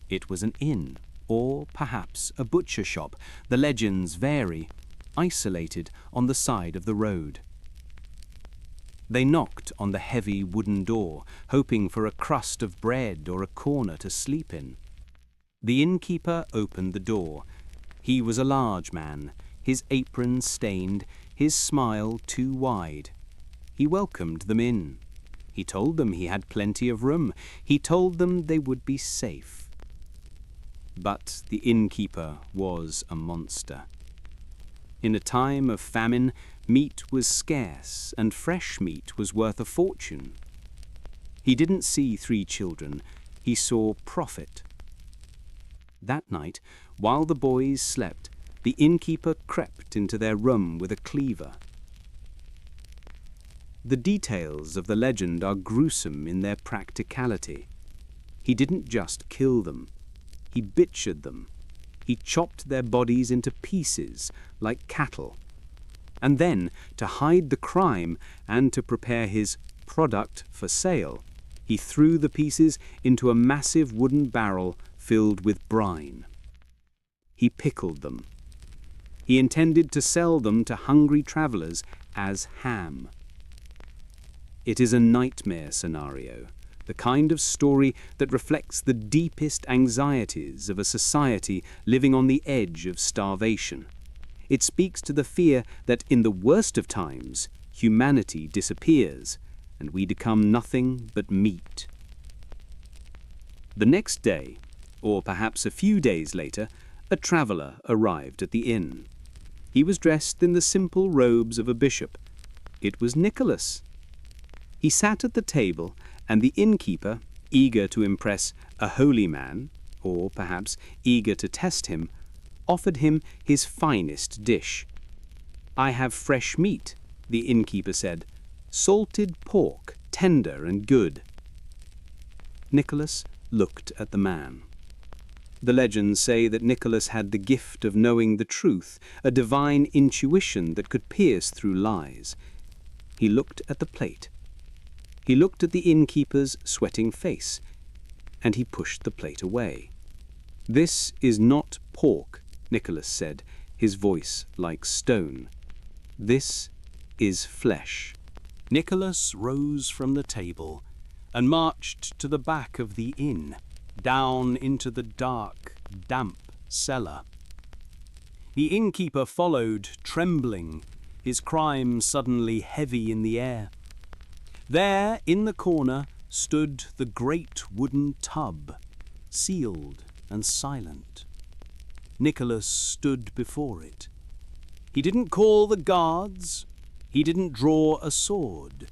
It was an inn, or perhaps a butcher shop. The legends vary, isolated on the side of the road. They knocked on the heavy wooden door, hoping for a crust of bread or a corner to sleep in. The innkeeper opened the door. He was a large man, his apron stained, his smile too wide. He welcomed them in. He told them he had plenty of room. He told them they would be safe. But the innkeeper was a monster. In a time of famine, meat was scarce, and fresh meat was worth a fortune. He didn't see 3 children, he saw profit. That night, while the boys slept, the innkeeper crept into their room with a cleaver. The details of the legend are gruesome in their practicality. He didn't just kill them. He butchered them. He chopped their bodies into pieces like cattle. And then, to hide the crime and to prepare his product for sale, he threw the pieces into a massive wooden barrel filled with brine. He pickled them. He intended to sell them to hungry travelers as ham. It is a nightmare scenario, the kind of story that reflects the deepest anxieties of a society living on the edge of starvation. It speaks to the fear that in the worst of times, humanity disappears, and we become nothing but meat. The next day, or perhaps a few days later, a traveller arrived at the inn. He was dressed in the simple robes of a bishop. It was Nicholas. He sat at the table, and the innkeeper, eager to impress a holy man, or perhaps eager to test him, offered him his finest dish. "I have fresh meat," the innkeeper said, "salted pork, tender and good." Nicholas looked at the man. The legends say that Nicholas had the gift of knowing the truth, a divine intuition that could pierce through lies. He looked at the plate. He looked at the innkeeper's sweating face, and he pushed the plate away. "This is not pork," Nicholas said, his voice like stone. "This is flesh." Nicholas rose from the table and marched to the back of the inn, down into the dark, damp cellar. The innkeeper followed, trembling, his crime suddenly heavy in the air. There, in the corner, stood the great wooden tub, sealed and silent. Nicholas stood before it. He didn't call the guards. He didn't draw a sword.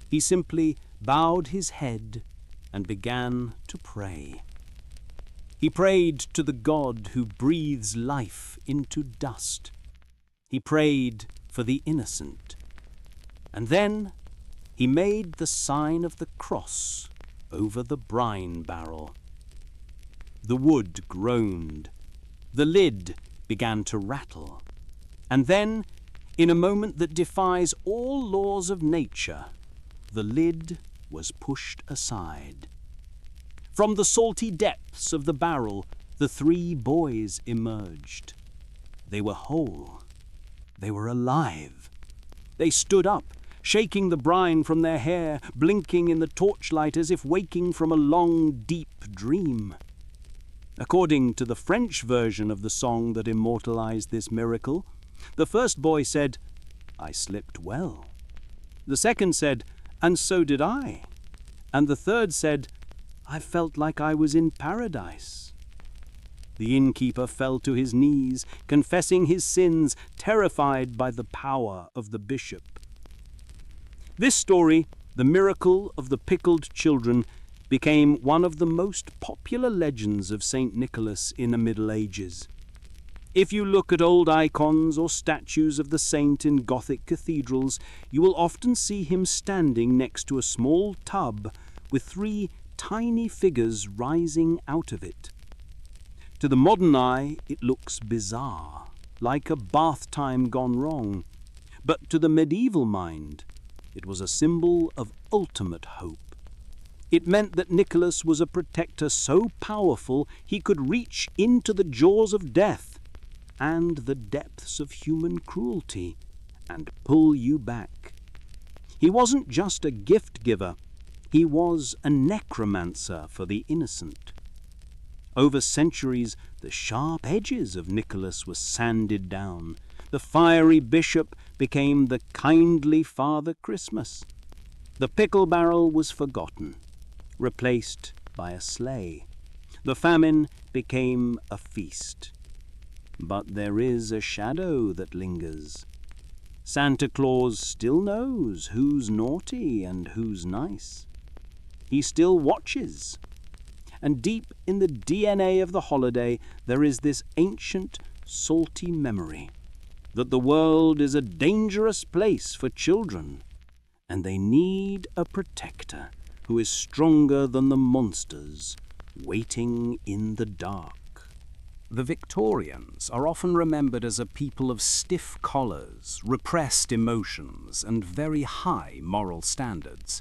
He simply bowed his head and began to pray. He prayed to the God who breathes life into dust. He prayed for the innocent. And then he made the sign of the cross over the brine barrel. The wood groaned. The lid began to rattle. And then, in a moment that defies all laws of nature, the lid was pushed aside. From the salty depths of the barrel, the three boys emerged. They were whole. They were alive. They stood up, shaking the brine from their hair, blinking in the torchlight as if waking from a long, deep dream. According to the French version of the song that immortalized this miracle, the first boy said, "I slept well." The second said, "And so did I." And the third said, "I felt like I was in paradise." The innkeeper fell to his knees, confessing his sins, terrified by the power of the bishop. This story, the miracle of the pickled children, became one of the most popular legends of St. Nicholas in the Middle Ages. If you look at old icons or statues of the saint in Gothic cathedrals, you will often see him standing next to a small tub with three tiny figures rising out of it. To the modern eye, it looks bizarre, like a bath time gone wrong. But to the medieval mind, it was a symbol of ultimate hope. It meant that Nicholas was a protector so powerful he could reach into the jaws of death and the depths of human cruelty and pull you back. He wasn't just a gift giver, he was a necromancer for the innocent. Over centuries, the sharp edges of Nicholas were sanded down. The fiery bishop became the kindly Father Christmas. The pickle barrel was forgotten, replaced by a sleigh. The famine became a feast. But there is a shadow that lingers. Santa Claus still knows who's naughty and who's nice. He still watches. And deep in the DNA of the holiday, there is this ancient, salty memory that the world is a dangerous place for children, and they need a protector who is stronger than the monsters waiting in the dark. The Victorians are often remembered as a people of stiff collars, repressed emotions, and very high moral standards.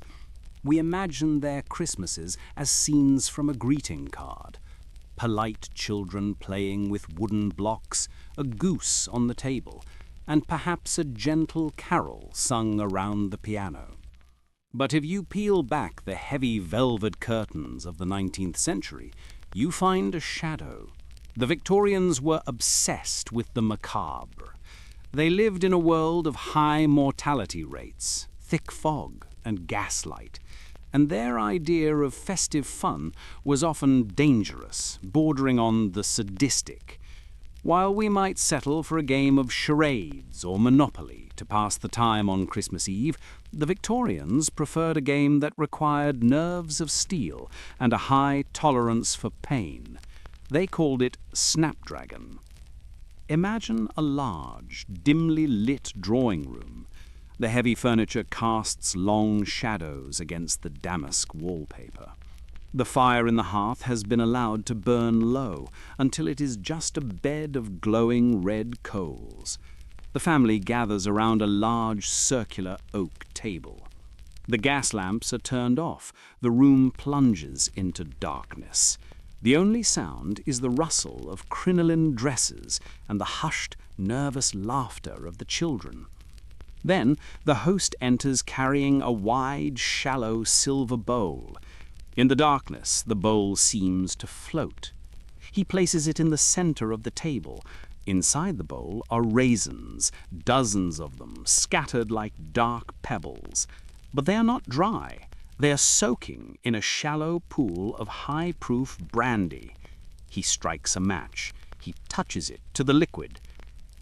We imagine their Christmases as scenes from a greeting card. Polite children playing with wooden blocks, a goose on the table, and perhaps a gentle carol sung around the piano. But if you peel back the heavy velvet curtains of the 19th century, you find a shadow. The Victorians were obsessed with the macabre. They lived in a world of high mortality rates, thick fog, and gaslight, and their idea of festive fun was often dangerous, bordering on the sadistic. While we might settle for a game of charades or Monopoly to pass the time on Christmas Eve, the Victorians preferred a game that required nerves of steel and a high tolerance for pain. They called it Snapdragon. Imagine a large, dimly lit drawing room. The heavy furniture casts long shadows against the damask wallpaper. The fire in the hearth has been allowed to burn low until it is just a bed of glowing red coals. The family gathers around a large circular oak table. The gas lamps are turned off. The room plunges into darkness. The only sound is the rustle of crinoline dresses and the hushed, nervous laughter of the children. Then the host enters carrying a wide, shallow silver bowl. In the darkness, the bowl seems to float. He places it in the center of the table. Inside the bowl are raisins, dozens of them, scattered like dark pebbles. But they are not dry. They are soaking in a shallow pool of high-proof brandy. He strikes a match. He touches it to the liquid.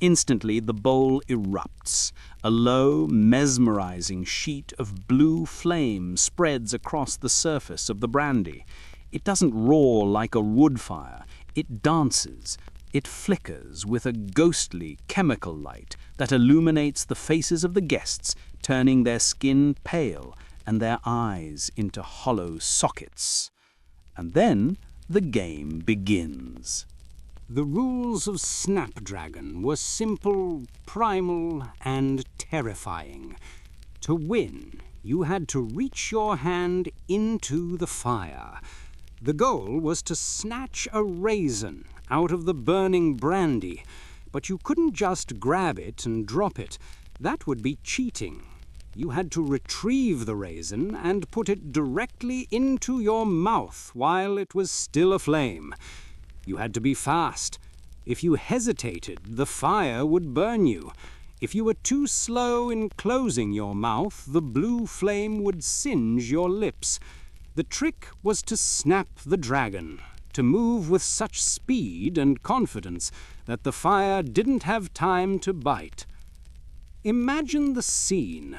Instantly, the bowl erupts. A low, mesmerizing sheet of blue flame spreads across the surface of the brandy. It doesn't roar like a wood fire. It dances. It flickers with a ghostly chemical light that illuminates the faces of the guests, turning their skin pale and their eyes into hollow sockets. And then the game begins. The rules of Snapdragon were simple, primal, and terrifying. To win, you had to reach your hand into the fire. The goal was to snatch a raisin out of the burning brandy, but you couldn't just grab it and drop it. That would be cheating. You had to retrieve the raisin and put it directly into your mouth while it was still aflame. You had to be fast. If you hesitated, the fire would burn you. If you were too slow in closing your mouth, the blue flame would singe your lips. The trick was to snap the dragon, to move with such speed and confidence that the fire didn't have time to bite. Imagine the scene.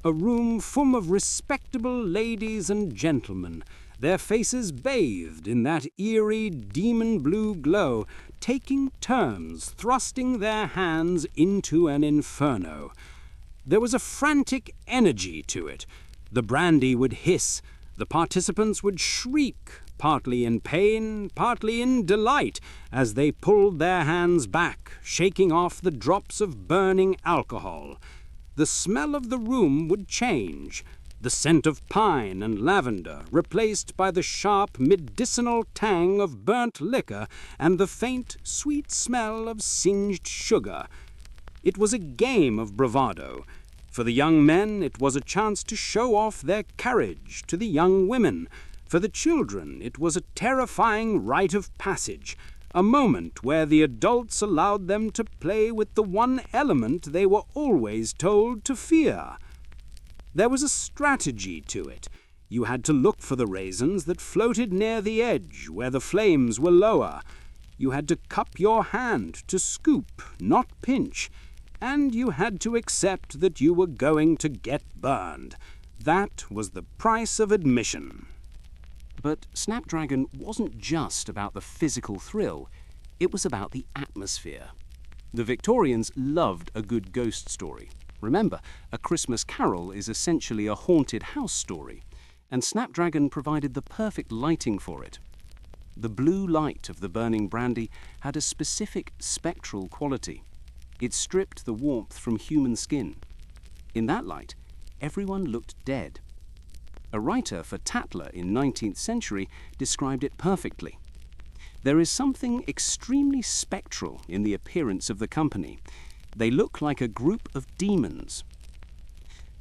A room full of respectable ladies and gentlemen, their faces bathed in that eerie demon blue glow, taking turns thrusting their hands into an inferno. There was a frantic energy to it. The brandy would hiss, the participants would shriek, partly in pain, partly in delight, as they pulled their hands back, shaking off the drops of burning alcohol. The smell of the room would change. The scent of pine and lavender replaced by the sharp medicinal tang of burnt liquor and the faint, sweet smell of singed sugar. It was a game of bravado. For the young men, it was a chance to show off their courage to the young women. For the children, it was a terrifying rite of passage, a moment where the adults allowed them to play with the one element they were always told to fear. There was a strategy to it. You had to look for the raisins that floated near the edge, where the flames were lower. You had to cup your hand to scoop, not pinch. And you had to accept that you were going to get burned. That was the price of admission. But Snapdragon wasn't just about the physical thrill. It was about the atmosphere. The Victorians loved a good ghost story. Remember, A Christmas Carol is essentially a haunted house story, and Snapdragon provided the perfect lighting for it. The blue light of the burning brandy had a specific spectral quality. It stripped the warmth from human skin. In that light, everyone looked dead. A writer for Tatler in 19th century described it perfectly. There is something extremely spectral in the appearance of the company. They look like a group of demons.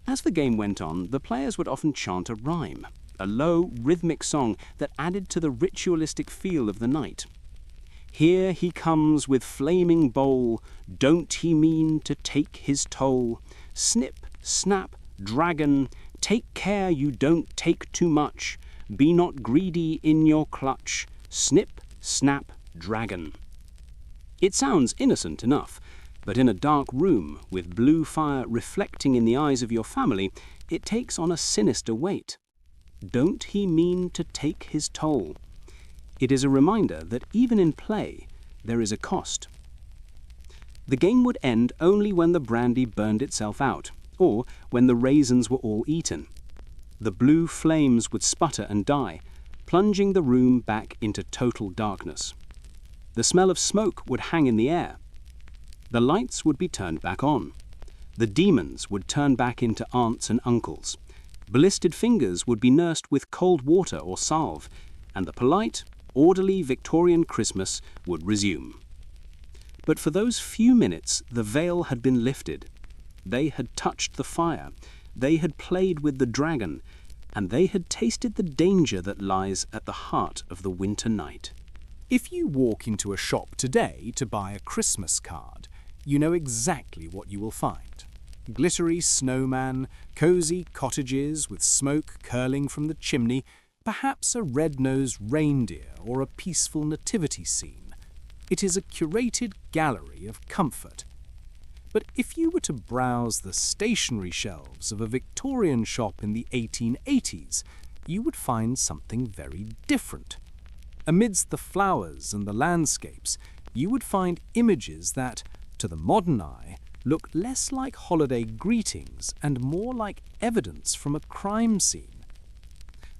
As the game went on, the players would often chant a rhyme, a low, rhythmic song that added to the ritualistic feel of the night. Here he comes with flaming bowl, don't he mean to take his toll? Snip, snap, dragon, take care you don't take too much. Be not greedy in your clutch. Snip, snap, dragon. It sounds innocent enough, but in a dark room, with blue fire reflecting in the eyes of your family, it takes on a sinister weight. Don't he mean to take his toll? It is a reminder that even in play, there is a cost. The game would end only when the brandy burned itself out, or when the raisins were all eaten. The blue flames would sputter and die, plunging the room back into total darkness. The smell of smoke would hang in the air. The lights would be turned back on. The demons would turn back into aunts and uncles. Blistered fingers would be nursed with cold water or salve, and the polite, orderly Victorian Christmas would resume. But for those few minutes, the veil had been lifted. They had touched the fire. They had played with the dragon, and they had tasted the danger that lies at the heart of the winter night. If you walk into a shop today to buy a Christmas card, you know exactly what you will find. Glittery snowman, cosy cottages with smoke curling from the chimney, perhaps a red-nosed reindeer or a peaceful nativity scene. It is a curated gallery of comfort But if you were to browse the stationery shelves of a Victorian shop in the 1880s, you would find something very different. Amidst the flowers and the landscapes, you would find images that, to the modern eye, look less like holiday greetings and more like evidence from a crime scene.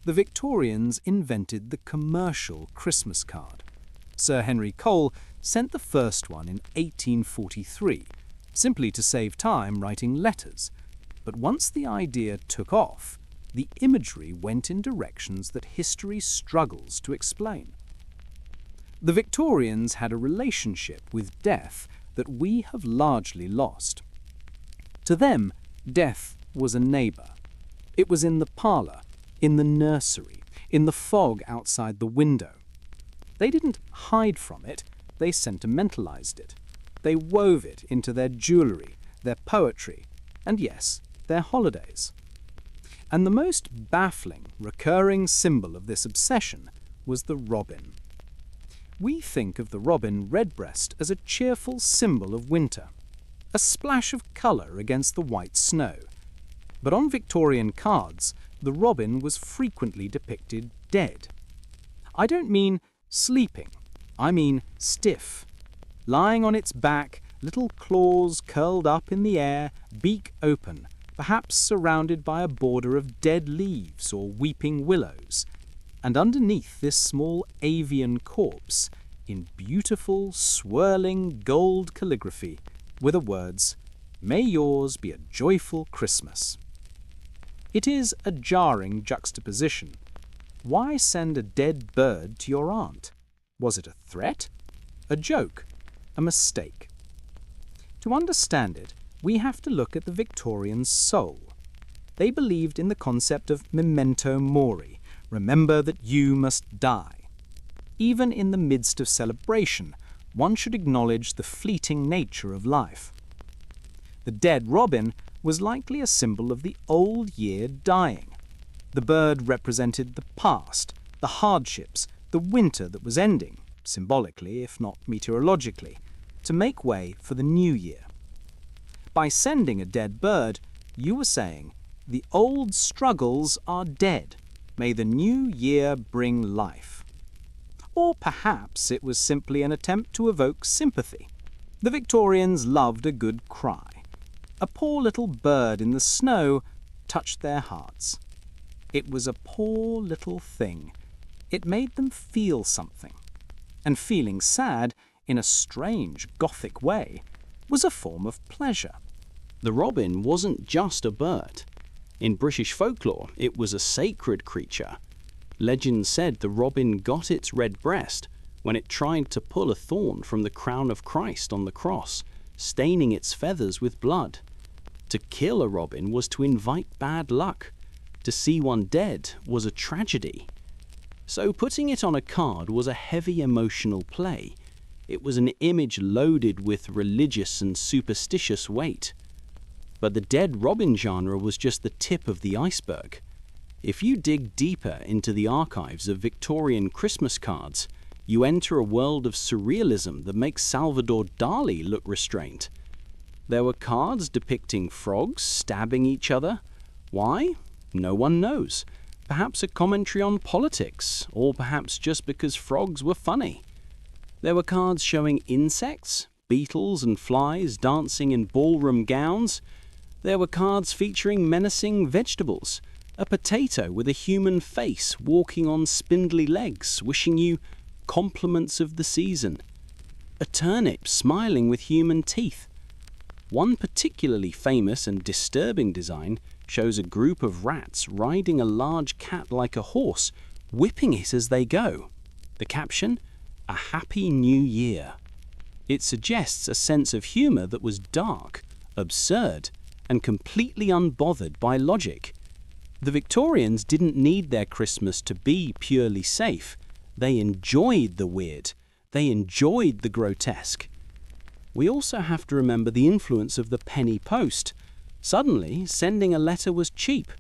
The Victorians invented the commercial Christmas card. Sir Henry Cole sent the first one in 1843, simply to save time writing letters. But once the idea took off, the imagery went in directions that history struggles to explain. The Victorians had a relationship with death that we have largely lost. To them, death was a neighbour. It was in the parlour, in the nursery, in the fog outside the window. They didn't hide from it, they sentimentalised it. They wove it into their jewellery, their poetry, and yes, their holidays. And the most baffling, recurring symbol of this obsession was the robin. We think of the robin redbreast as a cheerful symbol of winter, a splash of colour against the white snow. But on Victorian cards, the robin was frequently depicted dead. I don't mean sleeping, I mean stiff. Lying on its back, little claws curled up in the air, beak open, perhaps surrounded by a border of dead leaves or weeping willows. And underneath this small avian corpse, in beautiful, swirling gold calligraphy, were the words, "May yours be a joyful Christmas." It is a jarring juxtaposition. Why send a dead bird to your aunt? Was it a threat? A joke? A mistake? To understand it, we have to look at the Victorian soul. They believed in the concept of memento mori, remember that you must die. Even in the midst of celebration, one should acknowledge the fleeting nature of life. The dead robin was likely a symbol of the old year dying. The bird represented the past, the hardships, the winter that was ending, symbolically if not meteorologically, to make way for the new year. By sending a dead bird, you were saying, the old struggles are dead. May the new year bring life. Or perhaps it was simply an attempt to evoke sympathy. The Victorians loved a good cry. A poor little bird in the snow touched their hearts. It was a poor little thing. It made them feel something. And feeling sad, in a strange Gothic way, was a form of pleasure. The robin wasn't just a bird. In British folklore, it was a sacred creature. Legend said the robin got its red breast when it tried to pull a thorn from the crown of Christ on the cross, staining its feathers with blood. To kill a robin was to invite bad luck. To see one dead was a tragedy. So putting it on a card was a heavy emotional play. It was an image loaded with religious and superstitious weight. But the dead robin genre was just the tip of the iceberg. If you dig deeper into the archives of Victorian Christmas cards, you enter a world of surrealism that makes Salvador Dali look restrained. There were cards depicting frogs stabbing each other. Why? No one knows. Perhaps a commentary on politics, or perhaps just because frogs were funny. There were cards showing insects, beetles and flies dancing in ballroom gowns. There were cards featuring menacing vegetables, a potato with a human face walking on spindly legs, wishing you compliments of the season, a turnip smiling with human teeth. One particularly famous and disturbing design shows a group of rats riding a large cat like a horse, whipping it as they go. The caption, "A Happy New Year." It suggests a sense of humour that was dark, absurd, and completely unbothered by logic. The Victorians didn't need their Christmas to be purely safe. They enjoyed the weird. They enjoyed the grotesque. We also have to remember the influence of the penny post. Suddenly, sending a letter was cheap.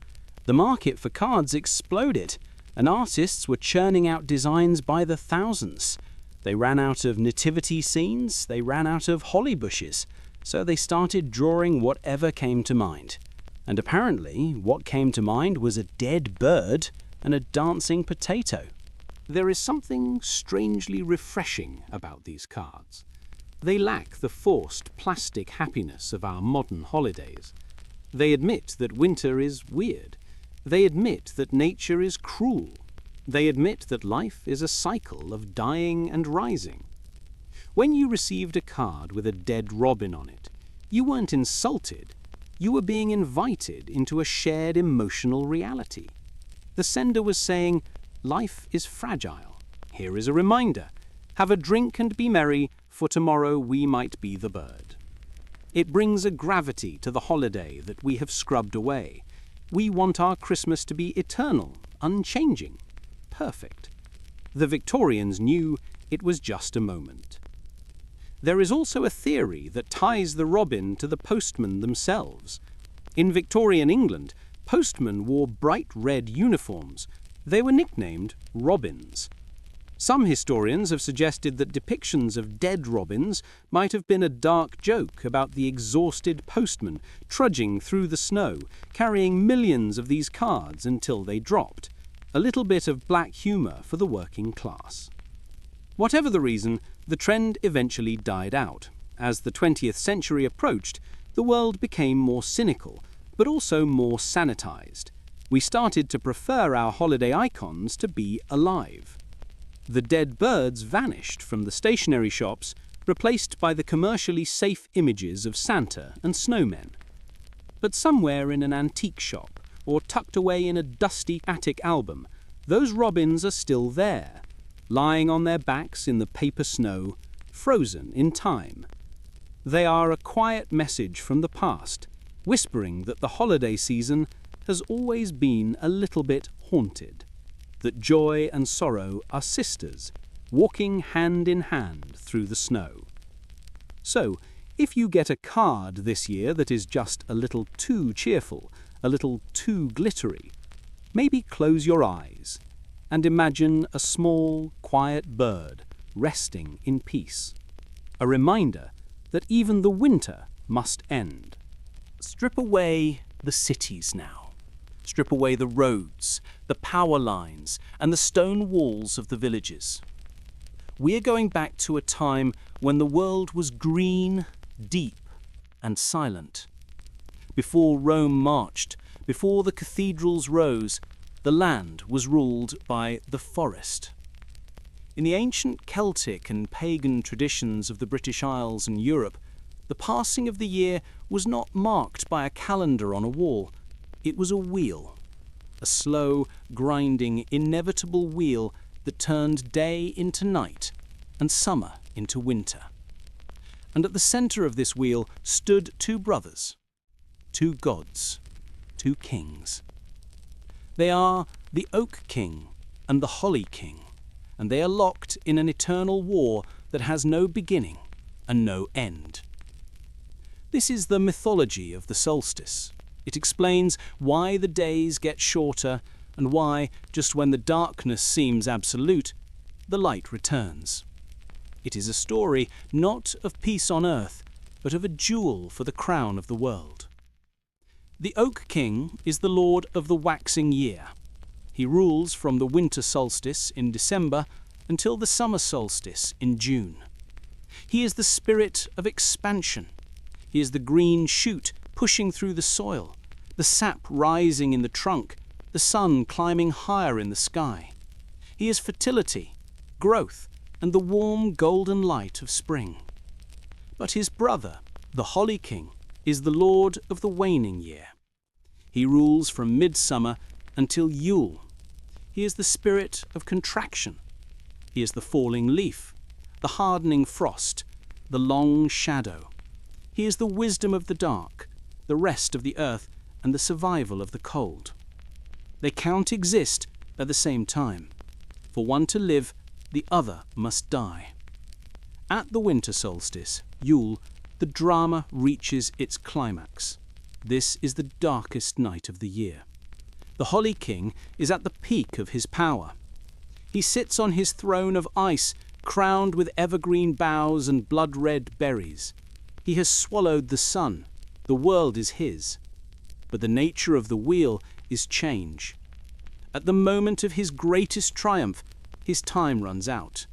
The market for cards exploded, and artists were churning out designs by the thousands. They ran out of nativity scenes, they ran out of holly bushes, So they started drawing whatever came to mind. And apparently, what came to mind was a dead bird and a dancing potato. There is something strangely refreshing about these cards. They lack the forced plastic happiness of our modern holidays. They admit that winter is weird. They admit that nature is cruel. They admit that life is a cycle of dying and rising. When you received a card with a dead robin on it, you weren't insulted. You were being invited into a shared emotional reality. The sender was saying, life is fragile. Here is a reminder. Have a drink and be merry, for tomorrow we might be the bird. It brings a gravity to the holiday that we have scrubbed away. We want our Christmas to be eternal, unchanging, perfect. The Victorians knew it was just a moment. There is also a theory that ties the robin to the postmen themselves. In Victorian England, postmen wore bright red uniforms. They were nicknamed robins. Some historians have suggested that depictions of dead robins might have been a dark joke about the exhausted postman trudging through the snow, carrying millions of these cards until they dropped. A little bit of black humour for the working class. Whatever the reason, the trend eventually died out. As the 20th century approached, the world became more cynical, but also more sanitized. We started to prefer our holiday icons to be alive. The dead birds vanished from the stationery shops, replaced by the commercially safe images of Santa and snowmen. But somewhere in an antique shop, or tucked away in a dusty attic album, those robins are still there, lying on their backs in the paper snow, frozen in time. They are a quiet message from the past, whispering that the holiday season has always been a little bit haunted, that joy and sorrow are sisters, walking hand in hand through the snow. So, if you get a card this year that is just a little too cheerful, a little too glittery, maybe close your eyes and imagine a small, quiet bird resting in peace. A reminder that even the winter must end. Strip away the cities now. Strip away the roads, the power lines, and the stone walls of the villages. We are going back to a time when the world was green, deep, and silent. Before Rome marched, before the cathedrals rose, the land was ruled by the forest. In the ancient Celtic and pagan traditions of the British Isles and Europe, the passing of the year was not marked by a calendar on a wall. It was a wheel, a slow, grinding, inevitable wheel that turned day into night and summer into winter. And at the centre of this wheel stood two brothers, two gods, two kings. They are the Oak King and the Holly King, and they are locked in an eternal war that has no beginning and no end. This is the mythology of the solstice. It explains why the days get shorter and why, just when the darkness seems absolute, the light returns. It is a story not of peace on earth, but of a jewel for the crown of the world. The Oak King is the lord of the waxing year. He rules from the winter solstice in December until the summer solstice in June. He is the spirit of expansion. He is the green shoot pushing through the soil, the sap rising in the trunk, the sun climbing higher in the sky. He is fertility, growth, and the warm golden light of spring. But his brother, the Holly King, is the lord of the waning year. He rules from midsummer until Yule. He is the spirit of contraction. He is the falling leaf, the hardening frost, the long shadow. He is the wisdom of the dark, the rest of the earth, and the survival of the cold. They can't exist at the same time. For one to live, the other must die. At the winter solstice, Yule, the drama reaches its climax. This is the darkest night of the year. The Holly King is at the peak of his power. He sits on his throne of ice, crowned with evergreen boughs and blood-red berries. He has swallowed the sun. The world is his. But the nature of the wheel is change. At the moment of his greatest triumph, his time runs out.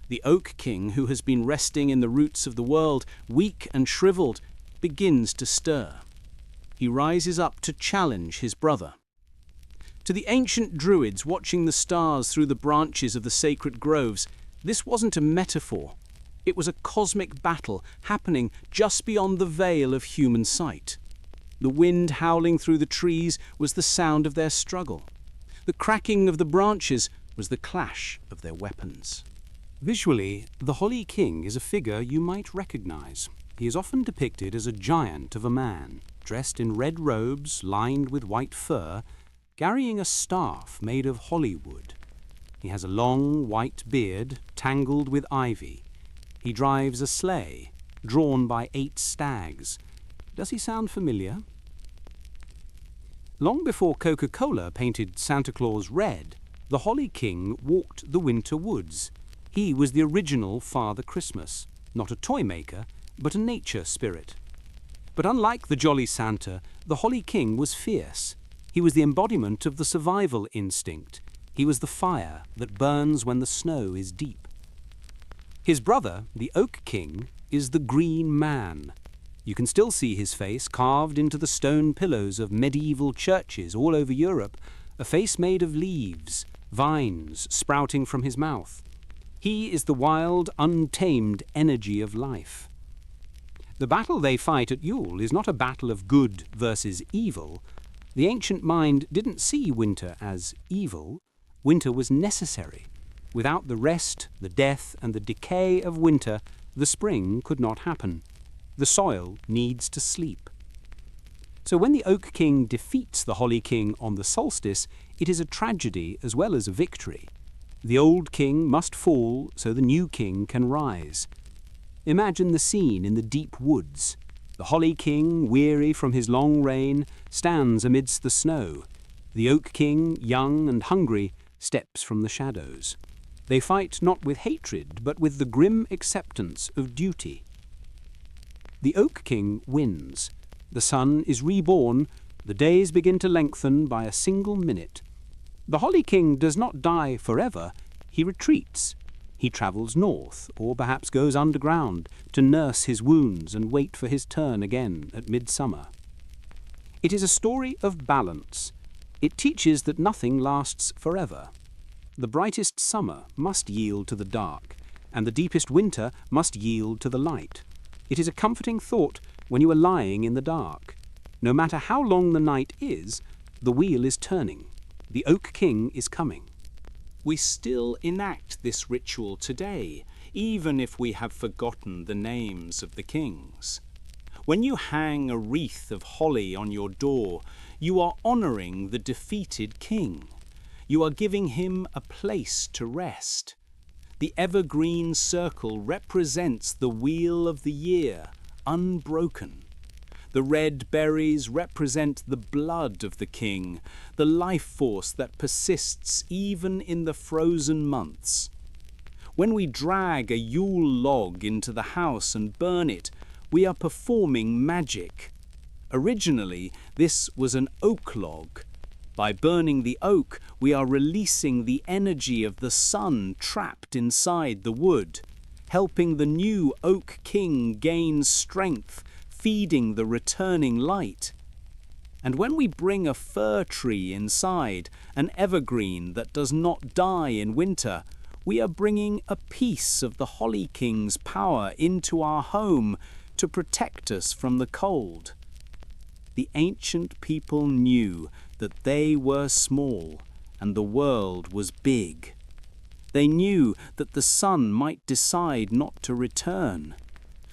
The Oak King, who has been resting in the roots of the world, weak and shriveled, begins to stir. He rises up to challenge his brother. To the ancient druids watching the stars through the branches of the sacred groves, this wasn't a metaphor. It was a cosmic battle happening just beyond the veil of human sight. The wind howling through the trees was the sound of their struggle. The cracking of the branches was the clash of their weapons. Visually, the Holly King is a figure you might recognize. He is often depicted as a giant of a man, dressed in red robes lined with white fur, carrying a staff made of holly wood. He has a long white beard tangled with ivy. He drives a sleigh drawn by 8 stags. Does he sound familiar? Long before Coca-Cola painted Santa Claus red, the Holly King walked the winter woods. He was the original Father Christmas, not a toy maker, but a nature spirit. But unlike the jolly Santa, the Holly King was fierce. He was the embodiment of the survival instinct. He was the fire that burns when the snow is deep. His brother, the Oak King, is the Green Man. You can still see his face carved into the stone pillars of medieval churches all over Europe, a face made of leaves, vines sprouting from his mouth. He is the wild, untamed energy of life. The battle they fight at Yule is not a battle of good versus evil. The ancient mind didn't see winter as evil. Winter was necessary. Without the rest, the death, and the decay of winter, the spring could not happen. The soil needs to sleep. So when the Oak King defeats the Holly King on the solstice, it is a tragedy as well as a victory. The old king must fall so the new king can rise. Imagine the scene in the deep woods. The Holly King, weary from his long reign, stands amidst the snow. The Oak King, young and hungry, steps from the shadows. They fight not with hatred, but with the grim acceptance of duty. The Oak King wins. The sun is reborn. The days begin to lengthen by a single minute. The Holly King does not die forever. He retreats. He travels north, or perhaps goes underground, to nurse his wounds and wait for his turn again at midsummer. It is a story of balance. It teaches that nothing lasts forever. The brightest summer must yield to the dark, and the deepest winter must yield to the light. It is a comforting thought when you are lying in the dark. No matter how long the night is, the wheel is turning. The Oak King is coming. We still enact this ritual today, even if we have forgotten the names of the kings. When you hang a wreath of holly on your door, you are honouring the defeated king. You are giving him a place to rest. The evergreen circle represents the wheel of the year, unbroken. The red berries represent the blood of the king, the life force that persists even in the frozen months. When we drag a Yule log into the house and burn it, we are performing magic. Originally, this was an oak log. By burning the oak, we are releasing the energy of the sun trapped inside the wood, helping the new Oak King gain strength, feeding the returning light. And when we bring a fir tree inside, an evergreen that does not die in winter, we are bringing a piece of the Holly King's power into our home to protect us from the cold. The ancient people knew that they were small and the world was big. They knew that the sun might decide not to return.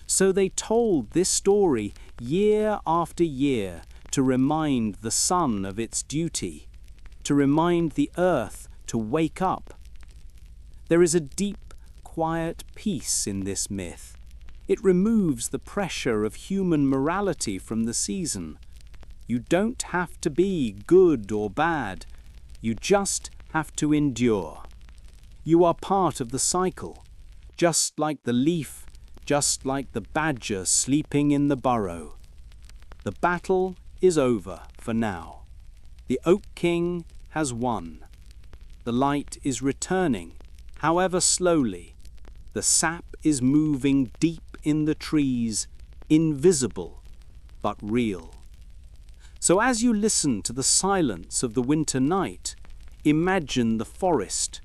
So they told this story year after year to remind the sun of its duty, to remind the earth to wake up. There is a deep, quiet peace in this myth. It removes the pressure of human morality from the season. You don't have to be good or bad. You just have to endure. You are part of the cycle, just like the leaf, just like the badger sleeping in the burrow. The battle is over for now. The Oak King has won. The light is returning, however slowly. The sap is moving deep in the trees, invisible but real. So as you listen to the silence of the winter night, imagine the forest.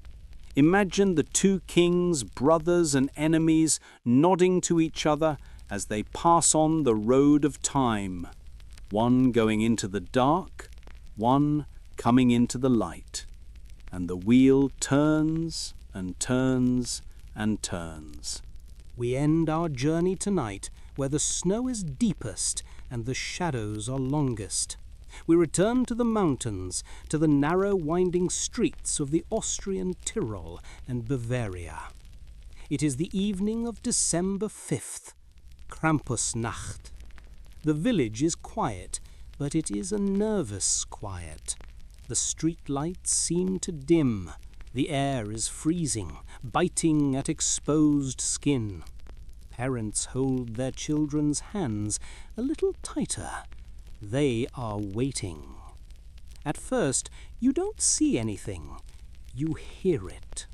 Imagine the two kings, brothers and enemies, nodding to each other as they pass on the road of time, one going into the dark, one coming into the light. And the wheel turns and turns and turns. We end our journey tonight where the snow is deepest and the shadows are longest. We return to the mountains, to the narrow winding streets of the Austrian Tyrol and Bavaria. It is the evening of December 5th, Krampusnacht. The village is quiet, but it is a nervous quiet. The street lights seem to dim. The air is freezing, biting at exposed skin. Parents hold their children's hands a little tighter. They are waiting. At first, you don't see anything. You hear it.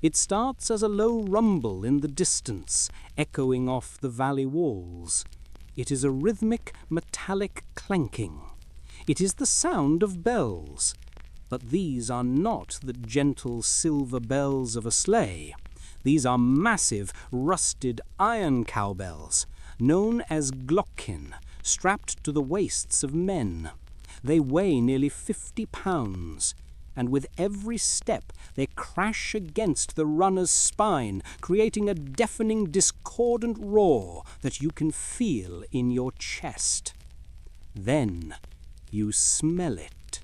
It starts as a low rumble in the distance, echoing off the valley walls. It is a rhythmic, metallic clanking. It is the sound of bells. But these are not the gentle silver bells of a sleigh. These are massive, rusted iron cowbells, known as Glocken, strapped to the waists of men. They weigh nearly 50 pounds, and with every step they crash against the runner's spine, creating a deafening, discordant roar that you can feel in your chest. Then you smell it.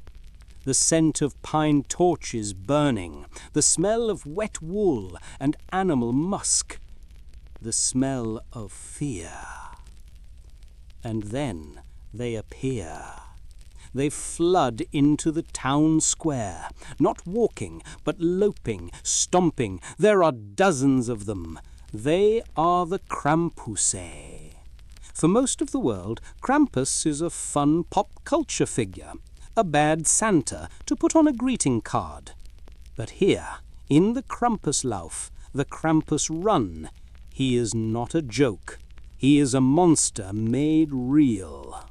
The scent of pine torches burning, the smell of wet wool and animal musk, the smell of fear. And then they appear. They flood into the town square, not walking, but loping, stomping. There are dozens of them. They are the Krampuse. For most of the world, Krampus is a fun pop culture figure, a bad Santa to put on a greeting card. But here, in the Krampuslauf, the Krampus Run, he is not a joke. He is a monster made real.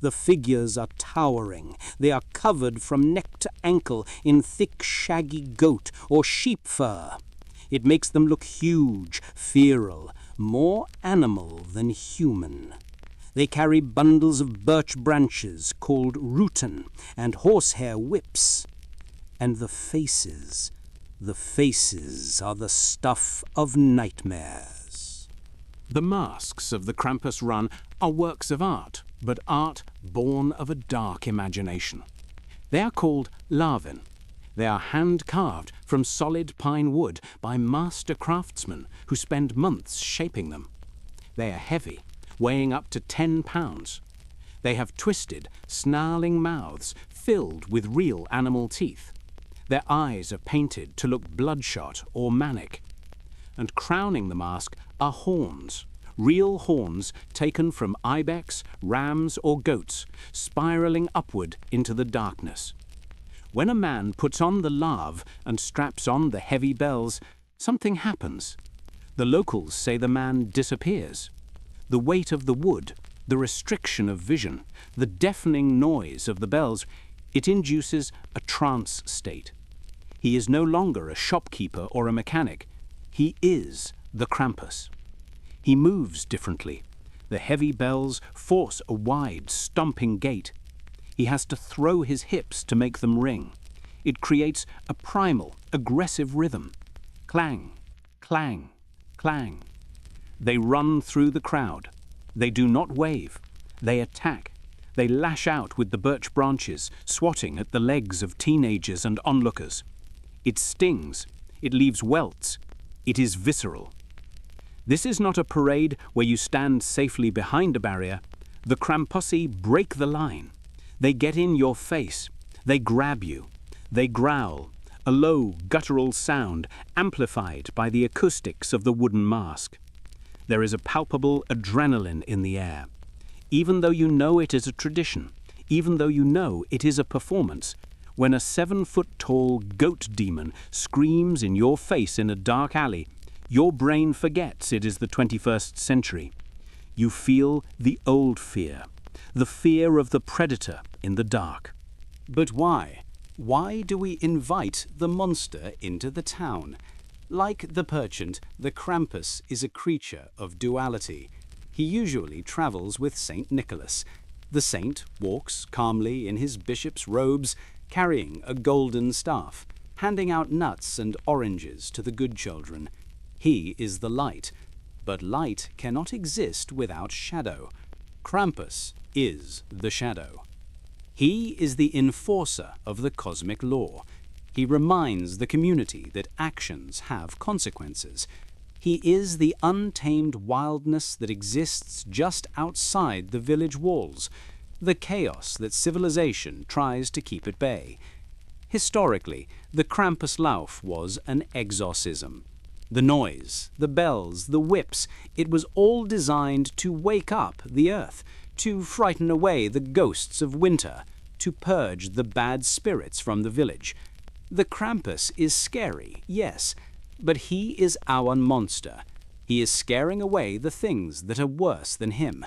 The figures are towering. They are covered from neck to ankle in thick, shaggy goat or sheep fur. It makes them look huge, feral, more animal than human. They carry bundles of birch branches called ruten and horsehair whips. And the faces are the stuff of nightmares. The masks of the Krampus Run are works of art, but art born of a dark imagination. They are called larven. They are hand-carved from solid pine wood by master craftsmen who spend months shaping them. They are heavy, weighing up to 10 pounds. They have twisted, snarling mouths filled with real animal teeth. Their eyes are painted to look bloodshot or manic. And crowning the mask are horns, real horns taken from ibex, rams or goats, spiraling upward into the darkness. When a man puts on the larve and straps on the heavy bells, something happens. The locals say the man disappears. The weight of the wood, the restriction of vision, the deafening noise of the bells, it induces a trance state. He is no longer a shopkeeper or a mechanic. He is the Krampus. He moves differently. The heavy bells force a wide, stomping gait. He has to throw his hips to make them ring. It creates a primal, aggressive rhythm. Clang, clang, clang. They run through the crowd. They do not wave. They attack. They lash out with the birch branches, swatting at the legs of teenagers and onlookers. It stings. It leaves welts. It is visceral. This is not a parade where you stand safely behind a barrier. The Krampusi break the line. They get in your face. They grab you. They growl, a low, guttural sound amplified by the acoustics of the wooden mask. There is a palpable adrenaline in the air. Even though you know it is a tradition, even though you know it is a performance, when a 7-foot-tall goat demon screams in your face in a dark alley, your brain forgets it is the 21st century. You feel the old fear, the fear of the predator in the dark. But why? Why do we invite the monster into the town? Like the Perchant, the Krampus is a creature of duality. He usually travels with St. Nicholas. The saint walks calmly in his bishop's robes, carrying a golden staff, handing out nuts and oranges to the good children. He is the light, but light cannot exist without shadow. Krampus is the shadow. He is the enforcer of the cosmic law. He reminds the community that actions have consequences. He is the untamed wildness that exists just outside the village walls, the chaos that civilization tries to keep at bay. Historically, the Krampuslauf was an exorcism. The noise, the bells, the whips, it was all designed to wake up the earth, to frighten away the ghosts of winter, to purge the bad spirits from the village. The Krampus is scary, yes, but he is our monster. He is scaring away the things that are worse than him.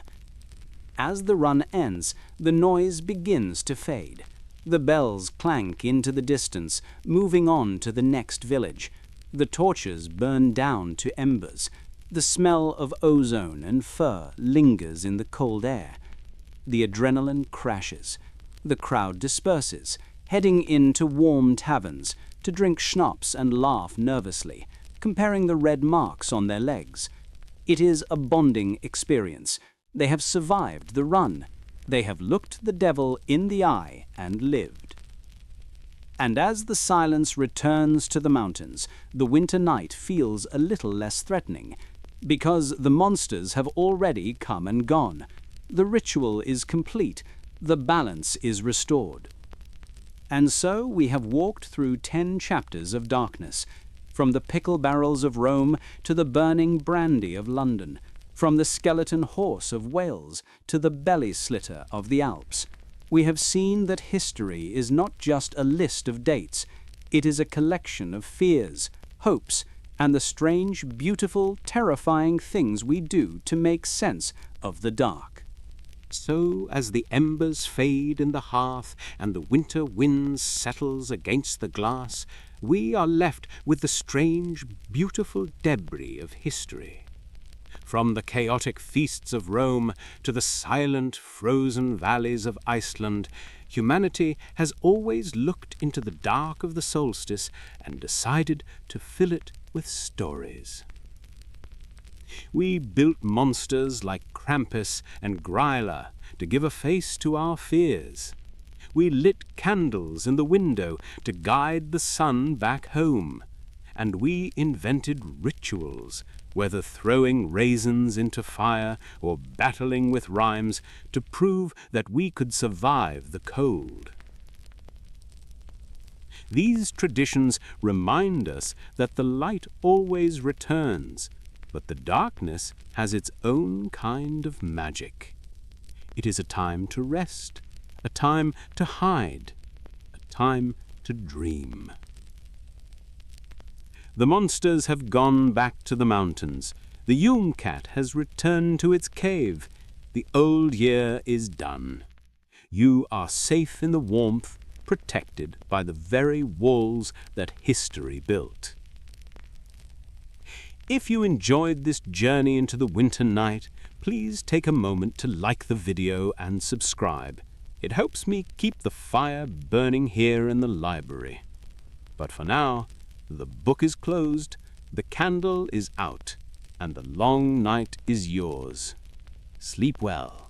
As the run ends, the noise begins to fade. The bells clank into the distance, moving on to the next village. The torches burn down to embers. The smell of ozone and fur lingers in the cold air. The adrenaline crashes. The crowd disperses, heading into warm taverns to drink schnapps and laugh nervously, comparing the red marks on their legs. It is a bonding experience. They have survived the run. They have looked the devil in the eye and lived. And as the silence returns to the mountains, the winter night feels a little less threatening, because the monsters have already come and gone. The ritual is complete. The balance is restored. And so we have walked through 10 chapters of darkness, from the pickle barrels of Rome to the burning brandy of London, from the skeleton horse of Wales to the belly-slitter of the Alps. We have seen that history is not just a list of dates. It is a collection of fears, hopes, and the strange, beautiful, terrifying things we do to make sense of the dark. So, as the embers fade in the hearth and the winter wind settles against the glass, we are left with the strange, beautiful debris of history. From the chaotic feasts of Rome to the silent, frozen valleys of Iceland, humanity has always looked into the dark of the solstice and decided to fill it with stories. We built monsters like Krampus and Gryla to give a face to our fears. We lit candles in the window to guide the sun back home. And we invented rituals, whether throwing raisins into fire or battling with rhymes, to prove that we could survive the cold. These traditions remind us that the light always returns, but the darkness has its own kind of magic. It is a time to rest, a time to hide, a time to dream. The monsters have gone back to the mountains. The Yule Cat has returned to its cave. The old year is done. You are safe in the warmth, protected by the very walls that history built. If you enjoyed this journey into the winter night, please take a moment to like the video and subscribe. It helps me keep the fire burning here in the library. But for now, the book is closed, the candle is out, and the long night is yours. Sleep well.